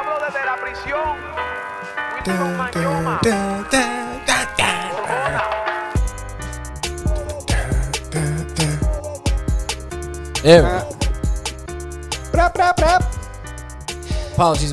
hablo desde la prisión. Winton Mañoma. Yeah. Apologies.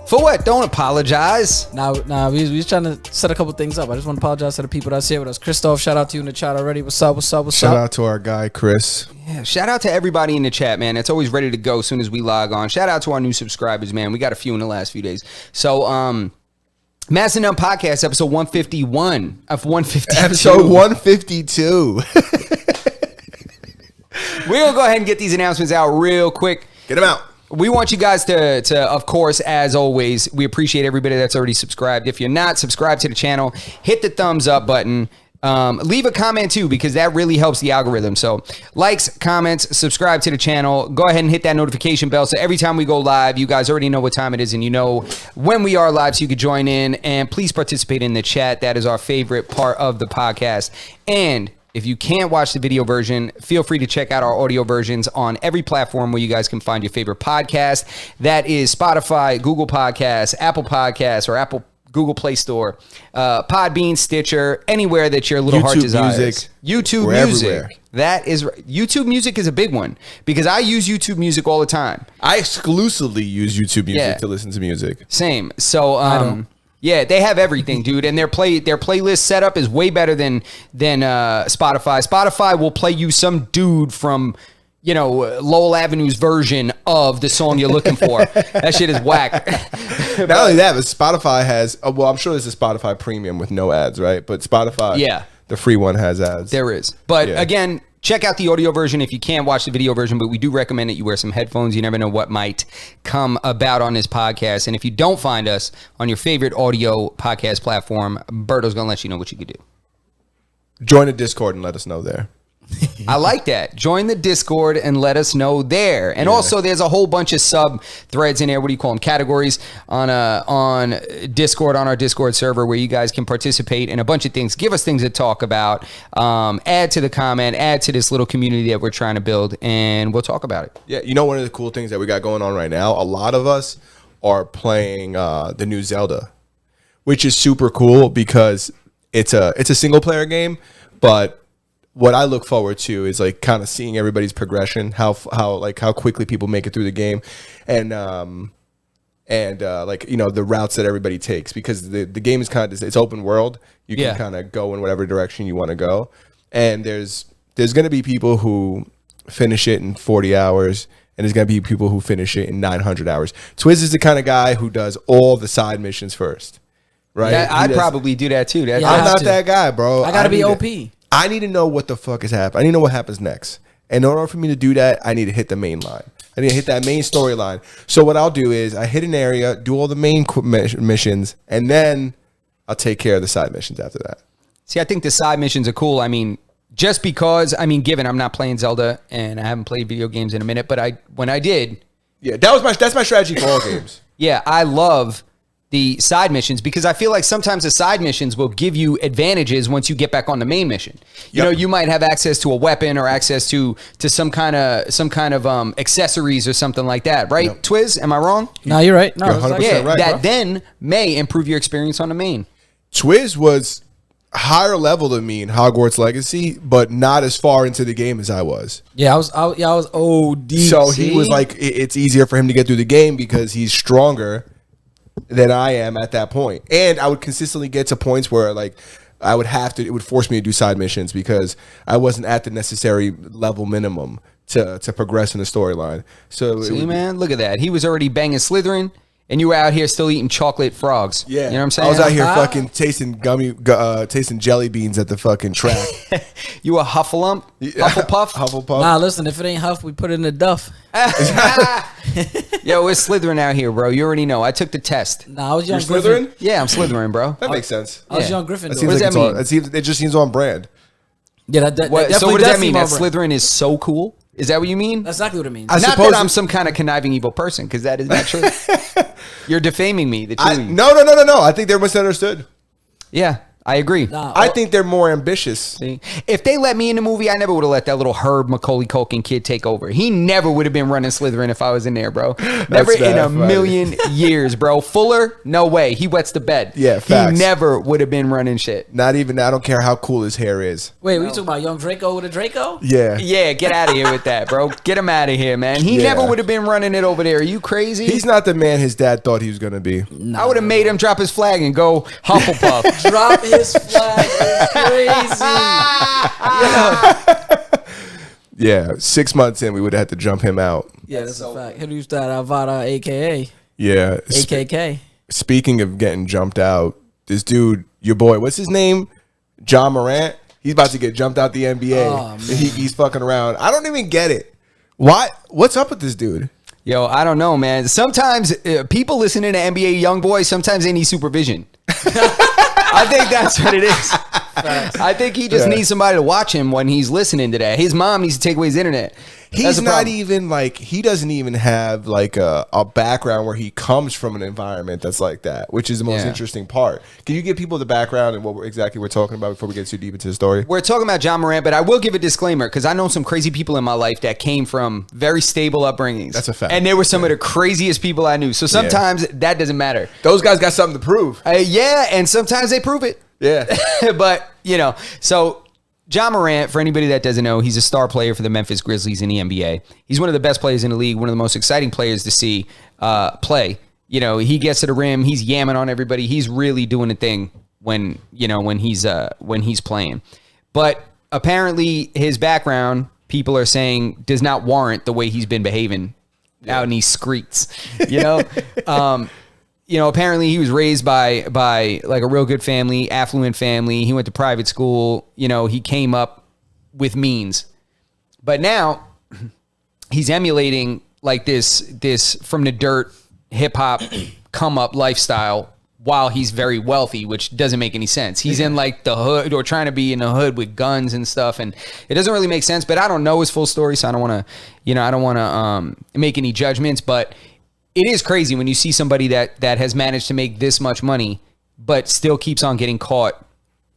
For what? Don't apologize. Nah, we was trying to set a couple things up. I just want to apologize to the people that's here with us. Christoph, shout out to you in the chat already. What's up? Shout out to our guy, Chris. Yeah, shout out to everybody in the chat, man. It's always ready to go as soon as we log on. Shout out to our new subscribers, man. We got a few in the last few days. So, Mass and Dumb Podcast, episode 151 of 152. Episode 152. We're going to go ahead and get these announcements out real quick. Get them out. We want you guys to, of course, as always, we appreciate everybody that's already subscribed. If you're not, subscribe to the channel. Hit the thumbs up button. Leave a comment, too, because that really helps the algorithm. So likes, comments, subscribe to the channel. Go ahead and hit that notification bell. So every time we go live, you guys already know what time it is and you know when we are live so you can join in. And please participate in the chat. That is our favorite part of the podcast. And if you can't watch the video version, feel free to check out our audio versions on every platform where you guys can find your favorite podcast. That is Spotify, Google Podcasts, Apple Podcasts, or Google Play Store, Podbean, Stitcher, anywhere that your little heart desires. Music. YouTube Music. Everywhere. That is YouTube Music is a big one because I use YouTube Music all the time. I exclusively use YouTube Music to listen to music. Same. So, yeah, they have everything, dude, and their playlist setup is way better than Spotify. Spotify will play you some dude from, Lowell Avenue's version of the song you're looking for. That shit is whack. Not only that, but Spotify has. Well, I'm sure there's a Spotify Premium with no ads, right? But Spotify, the free one has ads. There is, but again. Check out the audio version if you can't watch the video version, but we do recommend that you wear some headphones. You never know what might come about on this podcast. And if you don't find us on your favorite audio podcast platform, Berto's going to let you know what you could do. Join the Discord and let us know there. I like that. Join the Discord and let us know there. And also, there's a whole bunch of sub threads in there. What do you call them? Categories on Discord, on our Discord server, where you guys can participate in a bunch of things. Give us things to talk about. Add to the comment. Add to this little community that we're trying to build, and we'll talk about it. Yeah, one of the cool things that we got going on right now. A lot of us are playing the new Zelda, which is super cool because it's a single player game, but what I look forward to is like kind of seeing everybody's progression, how quickly people make it through the game, and the routes that everybody takes, because the game is kind of, it's open world. You can kind of go in whatever direction you want to go, and there's going to be people who finish it in 40 hours, and there's going to be people who finish it in 900 hours. Twiz is the kind of guy who does all the side missions first, right? I'd probably do that too. I'm not that guy, bro. I gotta be OP. I need to know what the fuck is happening. I need to know what happens next. And in order for me to do that, I need to hit the main line. I need to hit that main storyline. So what I'll do is I hit an area, do all the main missions, and then I'll take care of the side missions after that. See, I think the side missions are cool. I mean, just because, given I'm not playing Zelda and I haven't played video games in a minute, but when I did. Yeah, that's my strategy for all games. Yeah, I love the side missions because I feel like sometimes the side missions will give you advantages once you get back on the main mission. You might have access to a weapon or access to some kind of accessories or something like that, right? Yep. Twiz, am I wrong? No, you're right. No, you're 100% right, that bro. Then may improve your experience on the main. Twiz was higher level than me in Hogwarts Legacy, but not as far into the game as I was. Yeah, I was OD. So he was like, it's easier for him to get through the game because he's stronger than I am at that point. And I would consistently get to points where like it would force me to do side missions because I wasn't at the necessary level minimum to progress in the storyline. So man, look at that. He was already banging Slytherin and you were out here still eating chocolate frogs. Yeah. You know what I'm saying? I was out here fucking tasting jelly beans at the fucking track. You a Huffalump? Hufflepuff? Hufflepuff. Nah, listen, if it ain't Huff, we put it in the Duff. Yo, we're Slytherin out here, bro. You already know. I took the test. Nah, I was young You're Slytherin? Griffin. Yeah, I'm Slytherin, bro. That makes sense. I was young Griffin. What does that mean? It just seems on brand. Yeah, that so what definitely does that mean? That seem on brand. Slytherin is so cool? Is that what you mean? That's exactly what it means. Not that I'm some kind of conniving evil person, because that is not true. You're defaming me. No. I think they're misunderstood. Yeah. I agree. Nah, I think they're more ambitious. See? If they let me in the movie, I never would have let that little Herb Macaulay Culkin kid take over. He never would have been running Slytherin if I was in there, bro. Never in a million years, bro. Fuller, no way. He wets the bed. Yeah, facts. He never would have been running shit. Not even. I don't care how cool his hair is. wait, we talking about young Draco with a Draco? Yeah. Yeah, get out of here with that, bro. Get him out of here, man. He Yeah. never would have been running it over there. Are you crazy? He's not the man his dad thought he was gonna be. I would have made him drop his flag and go Hufflepuff. Drop his flag is crazy. Yeah, 6 months in, we would have had to jump him out. Yeah, that's a fact. Who used that Avada, aka Yeah. AKK? Speaking of getting jumped out, this dude, your boy, what's his name? John Morant. He's about to get jumped out the NBA. Oh, He's fucking around. I don't even get it. Why? What's up with this dude? Yo, I don't know, man. Sometimes people listening to NBA YoungBoy, sometimes they need supervision. I think that's what it is. I think he just needs somebody to watch him when he's listening to that. His mom needs to take away his internet. He's not even like, he doesn't even have like a background where he comes from an environment that's like that, which is the most interesting part. Can you give people the background and what exactly we're talking about before we get too deep into the story? We're talking about John Morant, but I will give a disclaimer because I know some crazy people in my life that came from very stable upbringings. That's a fact. And they were some of the craziest people I knew. So sometimes that doesn't matter. Those guys got something to prove. Yeah, and sometimes they prove it. Yeah. But, you know, so John Morant, for anybody that doesn't know, he's a star player for the Memphis Grizzlies in the NBA. He's one of the best players in the league, one of the most exciting players to see play. You know, he gets to the rim, he's yamming on everybody. He's really doing a thing when he's playing. But apparently his background, people are saying, does not warrant the way he's been behaving out in these streets. You know? You know, apparently he was raised by like a real good family, affluent family. He went to private school. You know, he came up with means. But now he's emulating like this from the dirt hip hop come up lifestyle while he's very wealthy, which doesn't make any sense. He's in like the hood or trying to be in the hood with guns and stuff. And it doesn't really make sense, but I don't know his full story. So I don't want to, make any judgments, but it is crazy when you see somebody that has managed to make this much money, but still keeps on getting caught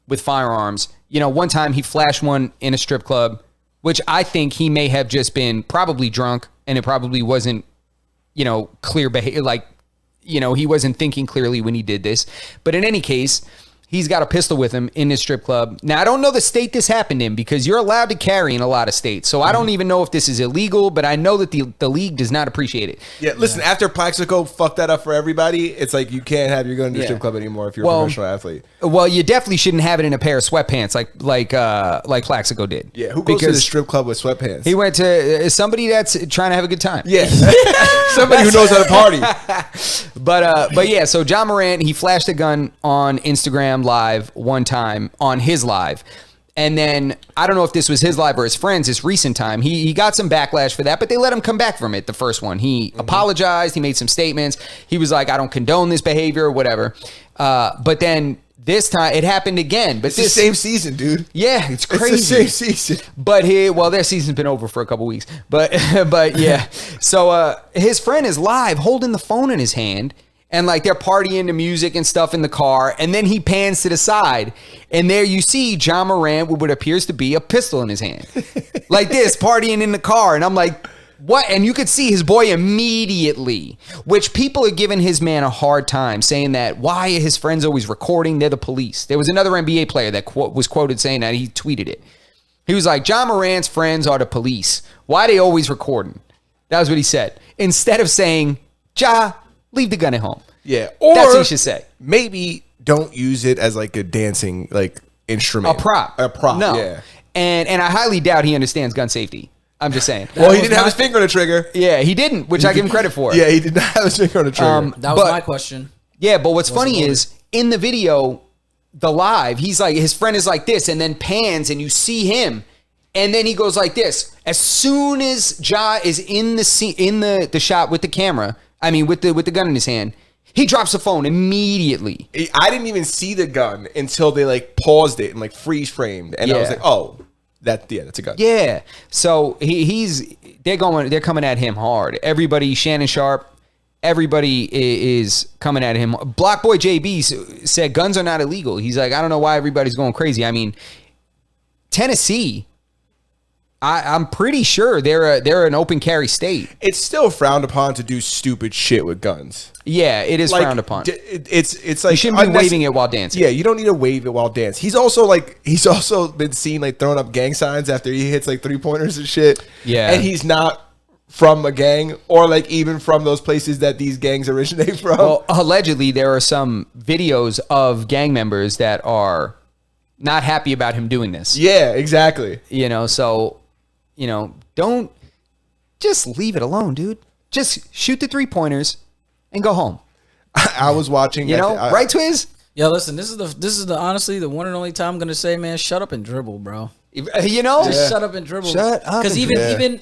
with firearms. You know, one time he flashed one in a strip club, which I think he may have just been probably drunk and it probably wasn't, you know, clear behavior. Like, you know, he wasn't thinking clearly when he did this. But in any case, he's got a pistol with him in this strip club. Now, I don't know the state this happened in because you're allowed to carry in a lot of states. So I don't even know if this is illegal, but I know that the league does not appreciate it. Yeah, listen, after Plaxico fucked that up for everybody, it's like you can't have your gun to the strip club anymore if you're a professional athlete. Well, you definitely shouldn't have it in a pair of sweatpants like Plaxico did. Yeah, who goes to the strip club with sweatpants? He went to somebody that's trying to have a good time. Yeah, somebody who knows how to party. But yeah, so John Morant, he flashed a gun on Instagram Live one time on his live. And then I don't know if this was his live or his friend's this recent time. He got some backlash for that, but they let him come back from it the first one. He apologized. He made some statements. He was like, I don't condone this behavior or whatever. But then this time it happened again. But It's the same season, dude. Yeah, it's crazy. It's the same season. But their season's been over for a couple weeks. But yeah. So his friend is live holding the phone in his hand. And like they're partying to music and stuff in the car. And then he pans to the side. And there you see John Morant with what appears to be a pistol in his hand. Like this, partying in the car. And I'm like, what? And you could see his boy immediately, which people are giving his man a hard time, saying that why are his friends always recording? They're the police. There was another NBA player that was quoted saying that. He tweeted it. He was like, John Morant's friends are the police. Why are they always recording? That was what he said. Instead of saying, Ja, leave the gun at home. Yeah, or that's what you should say. Maybe don't use it as like a dancing like instrument, A prop. No, Yeah. And I highly doubt he understands gun safety. I'm just saying. Well, he didn't have his finger on the trigger. Yeah, he didn't, which I give him credit for. Yeah, he did not have his finger on the trigger. That was my question. Yeah, but what's funny is in the video, the live, he's like, his friend is like this, and then pans, and you see him. And then he goes like this. As soon as Ja is in the scene, in the shot with the camera, I mean with the gun in his hand, he drops the phone immediately. I didn't even see the gun until they like paused it and like freeze framed, and I was like, oh, that's a gun. Yeah. So they're coming at him hard. Everybody, Shannon Sharp, everybody is coming at him. Block Boy JB said guns are not illegal. He's like, I don't know why everybody's going crazy. I mean, Tennessee, I'm pretty sure they're an open carry state. It's still frowned upon to do stupid shit with guns. Yeah, it is Like, frowned upon. It's like You shouldn't be waving it while dancing. Yeah, you don't need to wave it while dancing. He's also been seen like throwing up gang signs after he hits like 3-pointers and shit. Yeah. And he's not from a gang or like even from those places that these gangs originate from. Well, allegedly, there are some videos of gang members that are not happy about him doing this. Yeah, exactly. So, don't just leave it alone, dude. Just shoot the 3-pointers and go home. I was watching, Right, Twiz? Yo, listen, this is the honestly the one and only time I'm gonna say, man, shut up and dribble, bro. Just shut up and dribble. Shut up Because and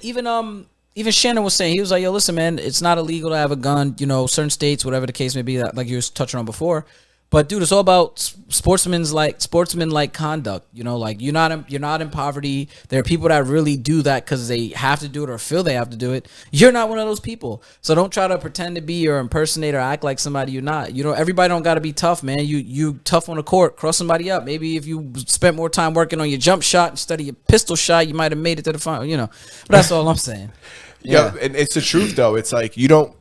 even Shannon was saying, he was like, yo, listen, man, it's not illegal to have a gun. Certain states, whatever the case may be, that like you were touching on before. But dude, it's all about sportsman-like conduct. Like you're not in poverty. There are people that really do that because they have to do it or feel they have to do it. You're not one of those people. So don't try to pretend to be or impersonate or act like somebody you're not. Everybody don't got to be tough, man. You tough on the court, cross somebody up. Maybe if you spent more time working on your jump shot instead of your pistol shot, you might have made it to the final. But that's all I'm saying. Yeah, and it's the truth though. It's like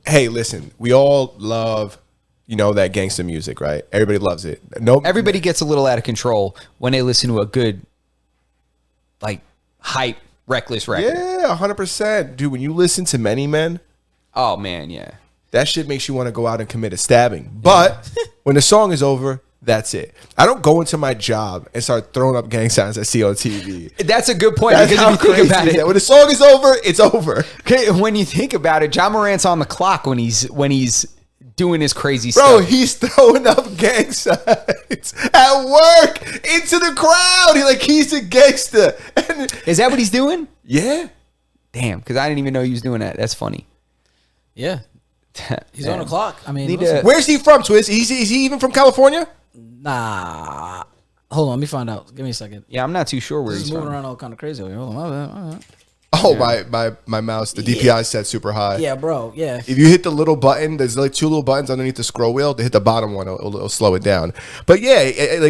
hey, listen, we all love that gangster music, right? Everybody loves it. Everybody gets a little out of control when they listen to a good, like, hype, reckless record. Yeah, 100%. Dude, when you listen to Many Men, Oh, man, yeah. that shit makes you want to go out and commit a stabbing. But when the song is over, that's it. I don't go into my job and start throwing up gang signs I see on TV. That's a good point, That's because how if you think crazy about is that. it, When the song is over, it's over. okay, when you think about it, John Morant's on the clock when he's doing his crazy Bro, stuff. he's throwing up gang signs at work into the crowd. He's a gangster. And Is that what he's doing? yeah. Damn, because I didn't even know he was doing that. That's funny. Yeah. He's on the clock. I mean, Need listen. to- Where's he from, Twiz? Is he even from California? Nah. Hold on, let me find out. Give me a second. Yeah, I'm not too sure where This he's is moving from. around all kind of crazy over here. Hold on, my bad. Oh, my mouse, the DPI set super high. Yeah, bro. Yeah. If you hit the little button, there's like 2 little buttons underneath the scroll wheel. To hit the bottom one, it'll slow it down. But yeah,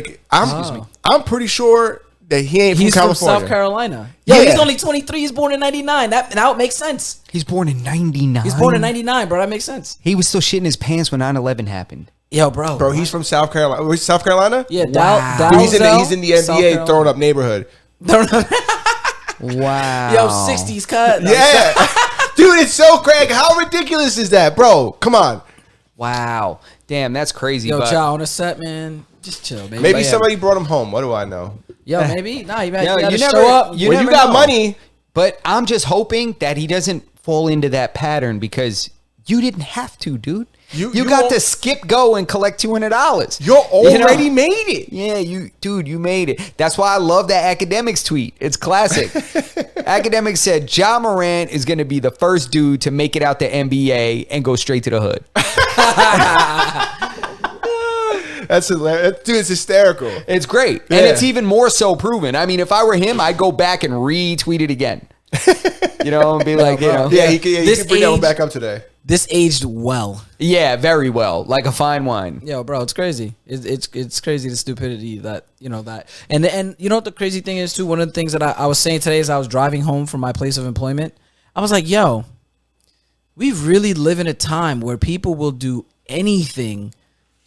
I'm pretty sure that he ain't from He's California. from South Carolina. Yo, Yeah. he's only 23. He's born in 99. Now it makes sense. He's born in 99. He's born in 99, bro. That makes sense. He was still shitting his pants when 9/11 happened. Yo, bro. Bro, he's from South Carolina. Where's South Carolina? Yeah, Wow. Dude, he's in the South NBA Carolina. throwing up neighborhood. Wow. Yo, 60s cut. Yeah. Dude, it's so crazy. How ridiculous is that, bro? Come on. Wow. Damn, that's crazy. Yo, but Chow, on the set, man. Just chill, baby. Maybe yeah. somebody brought him home. What do I know? Yo, maybe. Nah, you Yo, gotta you show never- up. you When never you got know. money, But I'm just hoping that he doesn't fall into that pattern, because you didn't have to, dude. You You got won't- to skip go and collect $200. you're already You know? made it. Yeah, you made it. That's why I love that Academics tweet. It's classic. Academics said Ja Morant is going to be the first dude to make it out the NBA and go straight to the hood. That's hilarious. Dude, it's hysterical. It's great. Yeah. And it's even more so proven. I mean, if I were him, I'd go back and retweet it again. And be like, bro. Yeah, he can This bring that one age- back up today. This aged well. yeah, very well. Like a fine wine. Yo, bro, it's crazy. It's crazy the stupidity that that and you know what the crazy thing is too. One of the things that I was saying today as I was driving home from my place of employment, I was like, yo, we really live in a time where people will do anything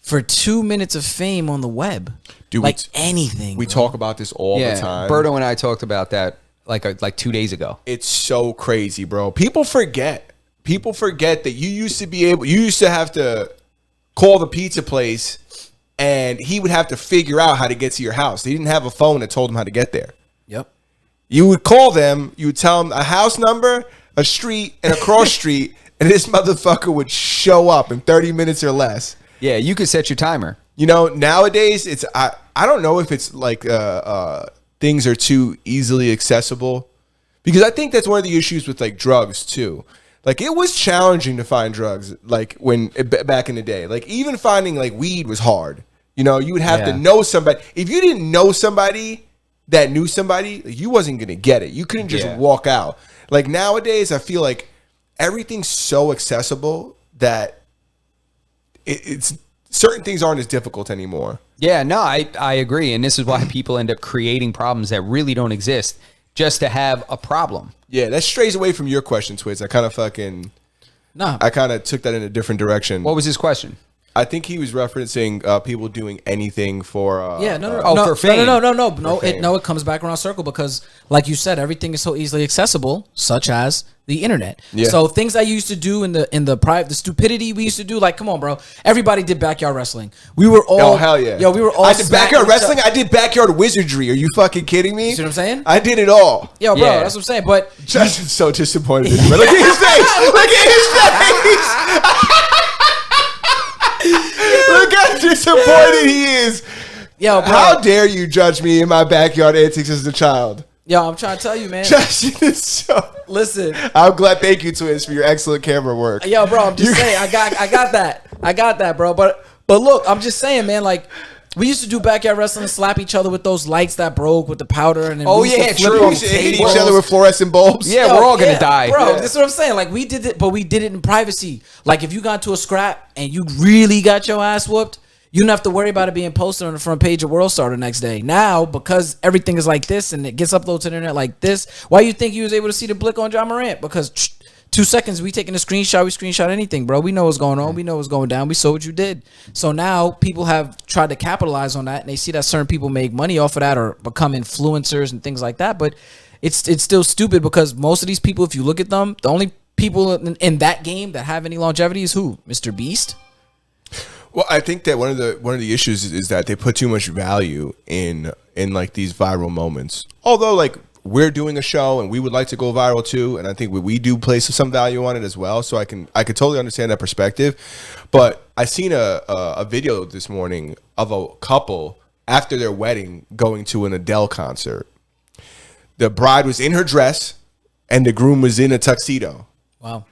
for 2 minutes of fame on the web. Dude, like anything. We bro. talk about this all the time. Berto and I talked about that like 2 days ago. It's so crazy, bro. People forget that you used to have to call the pizza place and he would have to figure out how to get to your house. They didn't have a phone that told him how to get there. Yep. You would call them, you would tell them a house number, a street, and a cross street, and this motherfucker would show up in 30 minutes or less. Yeah, you could set your timer. Nowadays it's I don't know if it's like things are too easily accessible, because I think that's one of the issues with like drugs too. Like it was challenging to find drugs like when back in the day. Like even finding like weed was hard. You would have to know somebody. If you didn't know somebody that knew somebody, you wasn't gonna get it. You couldn't just walk out. Like nowadays, I feel like everything's so accessible that it's certain things aren't as difficult anymore. Yeah, no, I agree. And this is why people end up creating problems that really don't exist just to have a problem. Yeah, that strays away from your question, Twiz. I kind of took that in a different direction. What was his question? I think he was referencing people doing anything for for fame. No. It comes back around circle because, like you said, everything is so easily accessible, such as the internet. Yeah. So things I used to do in the private, the stupidity we used to do, like, come on, bro. Everybody did backyard wrestling. We were all, oh hell yeah, yo, we were all. I did backyard wrestling. I did backyard wizardry. Are you fucking kidding me? You see what I'm saying? I did it all. Yo, bro, Yeah. that's what I'm saying. But Justin's so disappointed in me. Look at his face. Look at his face. Look how disappointed he is. yo, bro, How dare you judge me in my backyard antics as a child? yo, I'm trying to tell you, man. Justin is so. Listen, I'm glad. Thank you, Twiz, for your excellent camera work. yo, bro, I'm just saying, I got that, bro. But look, I'm just saying, man, like. We used to do backyard wrestling and slap each other with those lights that broke with the powder. And then Oh, we used to yeah, flip true. on We used to hit each tables. other with fluorescent bulbs. Yeah, we're all gonna die. Bro, Yeah. that's what I'm saying. Like, we did it, but we did it in privacy. Like, if you got into a scrap and you really got your ass whooped, you don't have to worry about it being posted on the front page of World Star the next day. Now, because everything is like this and it gets uploaded to the internet like this, why you think you was able to see the blick on John Morant? Because 2 seconds, we taking a screenshot, we screenshot anything, bro. We know what's going on. We know what's going down. We saw what you did. So now people have tried to capitalize on that, and they see that certain people make money off of that or become influencers and things like that. But it's still stupid because most of these people, if you look at them, the only people in that game that have any longevity is who? Mr. Beast? Well, I think that one of the issues is that they put too much value in like these viral moments. Although, like, we're doing a show and we would like to go viral too, and I think we do place some value on it as well. So I could totally understand that perspective. But I seen a video this morning of a couple after their wedding going to an Adele concert. The bride was in her dress and the groom was in a tuxedo. Wow.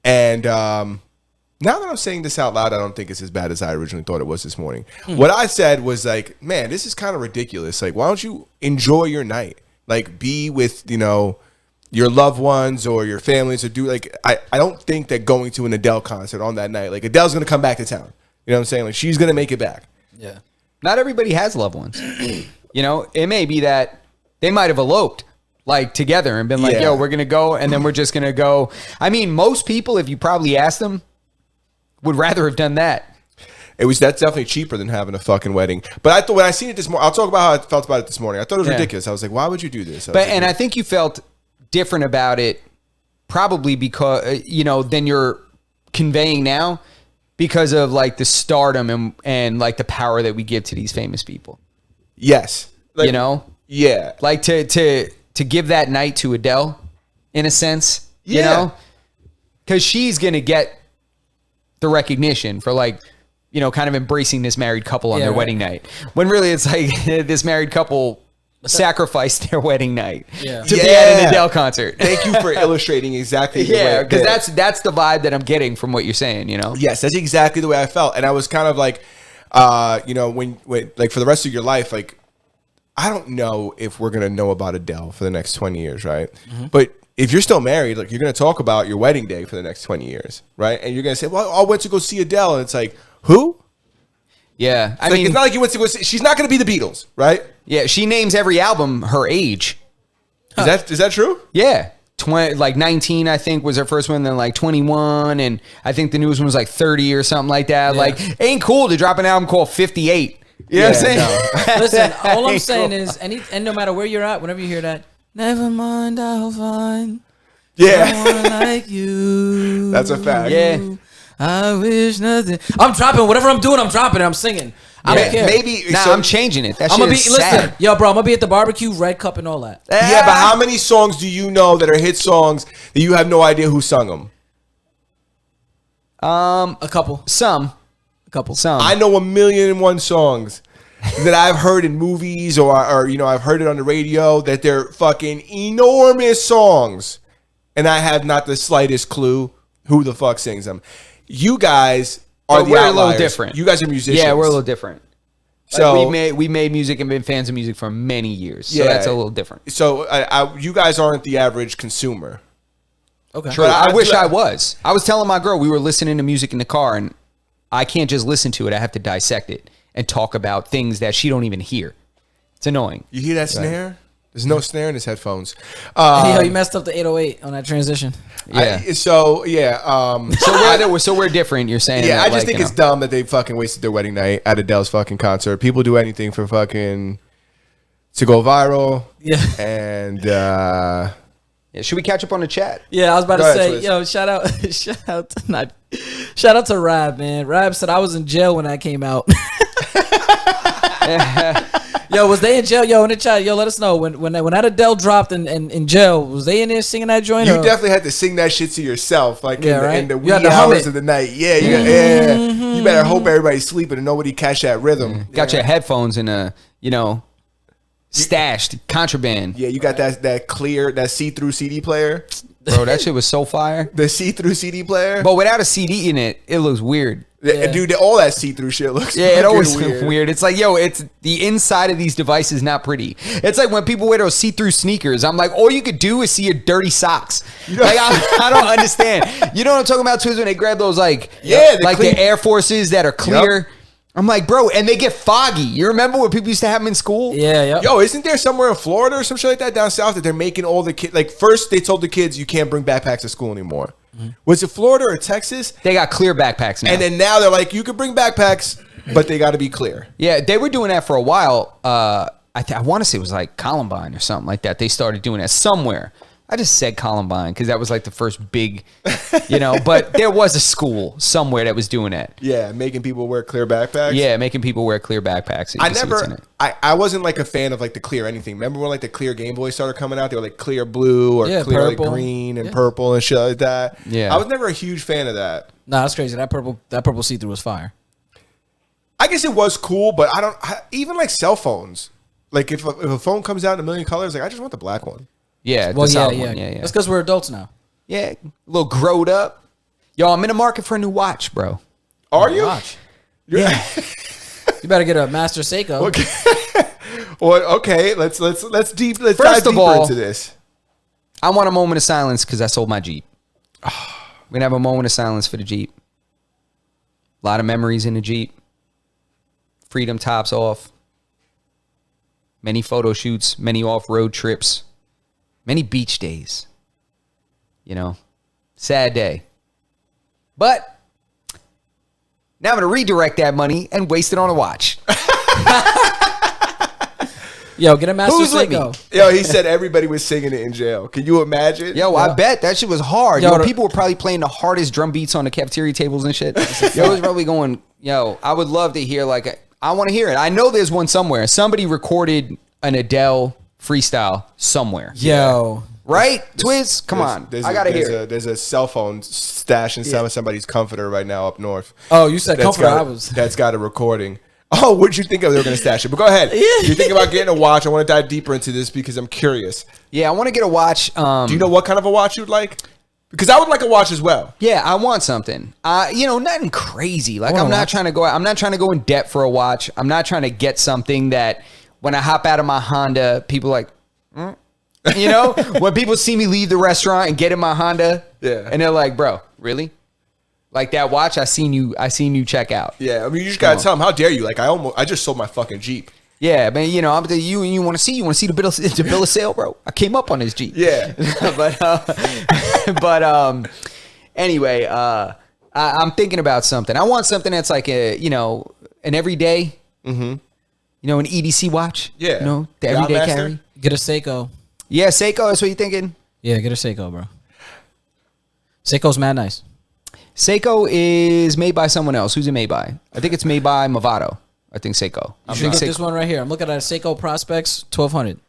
And now that I'm saying this out loud, I don't think it's as bad as I originally thought it was this morning. What I said was like, man, this is kind of ridiculous. Like, why don't you enjoy your night? Like, be with, your loved ones or your families, or do like, I don't think that going to an Adele concert on that night, like, Adele's going to come back to town. You know what I'm saying? Like, she's going to make it back. Yeah. Not everybody has loved ones. It may be that they might have eloped like together and been like, Yeah. yo, we're going to go. And then we're just going to go. I mean, most people, if you probably asked them, would rather have done that. That's definitely cheaper than having a fucking wedding. But I thought when I seen it this morning, I'll talk about how I felt about it this morning. I thought it was ridiculous. I was like, why would you do this? I think you felt different about it probably because, than you're conveying now because of like the stardom and like the power that we give to these famous people. yes. Like, yeah. Like to give that night to Adele in a sense, Yeah. because she's going to get the recognition for like, kind of embracing this married couple on their right. wedding night. When really it's like this married couple sacrificed their wedding night to be at an Adele concert. Thank you for illustrating exactly the way Yeah, it because did. that's the vibe that I'm getting from what you're saying, Yes, that's exactly the way I felt. And I was kind of like, when like for the rest of your life, like, I don't know if we're going to know about Adele for the next 20 years, right? Mm-hmm. But if you're still married, like, you're going to talk about your wedding day for the next 20 years, right? And you're going to say, well, I went to go see Adele. And it's like, who? Yeah. I Like, mean, it's not like you went to go see, she's not going to be the Beatles, right? yeah, she names every album her age. Is that true? Yeah. 19, I think, was her first one, then like 21, and I think the newest one was like 30 or something like that. Yeah. Like, ain't cool to drop an album called 58. You know what I'm saying? no. Listen, all I'm Ain't saying cool. is, and no matter where you're at, whenever you hear that, never mind, I'll find Yeah. someone like you. That's a fact. Yeah. I wish nothing. I'm dropping whatever I'm doing. I'm dropping it. I'm singing. I don't care. Maybe. Nah, so- I'm changing it. That I'm shit gonna be is listen, sad. yo, bro. I'm gonna be at the barbecue, red cup, and all that. Yeah, but how many songs do you know that are hit songs that you have no idea who sung them? A couple. Some. I know 1,000,001 songs that I've heard in movies or I've heard it on the radio that they're fucking enormous songs, and I have not the slightest clue who the fuck sings them. You guys are But the we're outliers. a little different. You guys are musicians. Yeah, we're a little different. So we made music and been fans of music for many years. So Yeah. that's a little different. So you guys aren't the average consumer. Okay. True. But I wish I was. I was telling my girl we were listening to music in the car, and I can't just listen to it. I have to dissect it and talk about things that she don't even hear. It's annoying. You hear that snare? There's no snare in his headphones. Yo, you messed up the 808 on that transition. Yeah. So we're different. You're saying? yeah, that, I just like, think you it's know. dumb that they fucking wasted their wedding night at Adele's fucking concert. People do anything for fucking to go viral. Yeah. And Yeah, should we catch up on the chat? Yeah, I was about Go to ahead, say, Swizz. yo, shout out to Rab, man. Rab said I was in jail when that came out. Yo, was they in jail? Yo, in the chat, yo, let us know when that Adele dropped in jail. Was they in there singing that joint? you or? definitely had to sing that shit to yourself, like Yeah, in the right? wee You had to hum hours it. of the night. Yeah, you better hope everybody's sleeping and nobody catch that rhythm. Got your headphones in a, stashed contraband. Yeah, you got that clear, that see-through CD player, Bro, that shit was so fire. the see-through CD player. But without a CD in it, it looks weird. Yeah. Dude, all that see-through shit looks Yeah, it fucking always weird. It's like, yo, it's the inside of these devices not pretty. It's like when people wear those see-through sneakers. I'm like, all you could do is see your dirty socks. Like, I don't understand. You know what I'm talking about, Twiz, when they grab those the like clean- the Air Forces that are clear. I'm like, bro, and they get foggy. You remember when people used to have them in school? Yeah, yep. Yo, isn't there somewhere in Florida or some shit like that down south that they're making all the kids, like first they told the kids you can't bring backpacks to school anymore. Was it Florida or Texas? They got clear backpacks now. And then now they're like, you can bring backpacks, but they got to be clear. Yeah, they were doing that for a while. I want to say it was like Columbine or something like that. They started doing that somewhere. I just said Columbine because that was like the first big, but there was a school somewhere that was doing that. Yeah, making people wear clear backpacks. Yeah, making people wear clear backpacks. So you can see what's in it. I wasn't like a fan of like the clear anything. Remember when like the clear Game Boy started coming out? They were like clear blue or Yeah, clear like purple. green and purple and shit like that. Yeah. I was never a huge fan of that. Nah, that's crazy. That purple see-through was fire. I guess it was cool, but even like cell phones. Like if a phone comes out in a million colors, like I just want the black one. Yeah, Well, the solid yeah. one. Yeah. That's because we're adults now. Yeah, a little growed up. Yo, I'm in the market for a new watch, bro. Are you? Watch. Yeah. You better get a Master Seiko. Okay. Well, okay. Let's dive First of deeper all- into this. I want a moment of silence because I sold my Jeep. We're going to have a moment of silence for the Jeep. A lot of memories in the Jeep. Freedom tops off. Many photo shoots, many off-road trips, many beach days. Sad day. But now I'm going to redirect that money and waste it on a watch. Yo, get a Master Who's with me? Seiko. Yo, he said everybody was singing it in jail. Can you imagine? Yo, I bet that shit was hard. Yo, People were probably playing the hardest drum beats on the cafeteria tables and shit. Yo, it was probably going, I would love to hear, I want to hear it. I know there's one somewhere. Somebody recorded an Adele freestyle somewhere. Yo. Right? Twiz? Come on. I got to hear it. There's a cell phone stashed inside of somebody's comforter right now up north. Oh, you said comforter. That's got a recording. Oh, what'd you think of? They were going to stash it. But go ahead. You think about getting a watch. I want to dive deeper into this because I'm curious. Yeah, I want to get a watch. Do you know what kind of a watch you'd like? Because I would like a watch as well. Yeah, I want something. Nothing crazy. Like Want I'm a not watch? trying to go. I'm not trying to go in debt for a watch. I'm not trying to get something that when I hop out of my Honda, people like, when people see me leave the restaurant and get in my Honda, Yeah. and they're like, bro, really? Like that watch? I seen you check out. Yeah, I mean, you just got to tell them, how dare you? Like, I just sold my fucking Jeep. Yeah, man. You want to see the bill of sale, bro? I came up on this Jeep. Yeah. Anyway, I'm thinking about something. I want something that's like an everyday, an EDC watch. Yeah. The everyday Yachtmaster? carry. Get a Seiko. Yeah, Seiko. That's what you thinking. Yeah, get a Seiko, bro. Seiko's mad nice. Seiko is made by someone else. Who's it made by? I think it's made by Movado. I think Seiko. You should get this one right here. I'm looking at a Seiko Prospects 1200.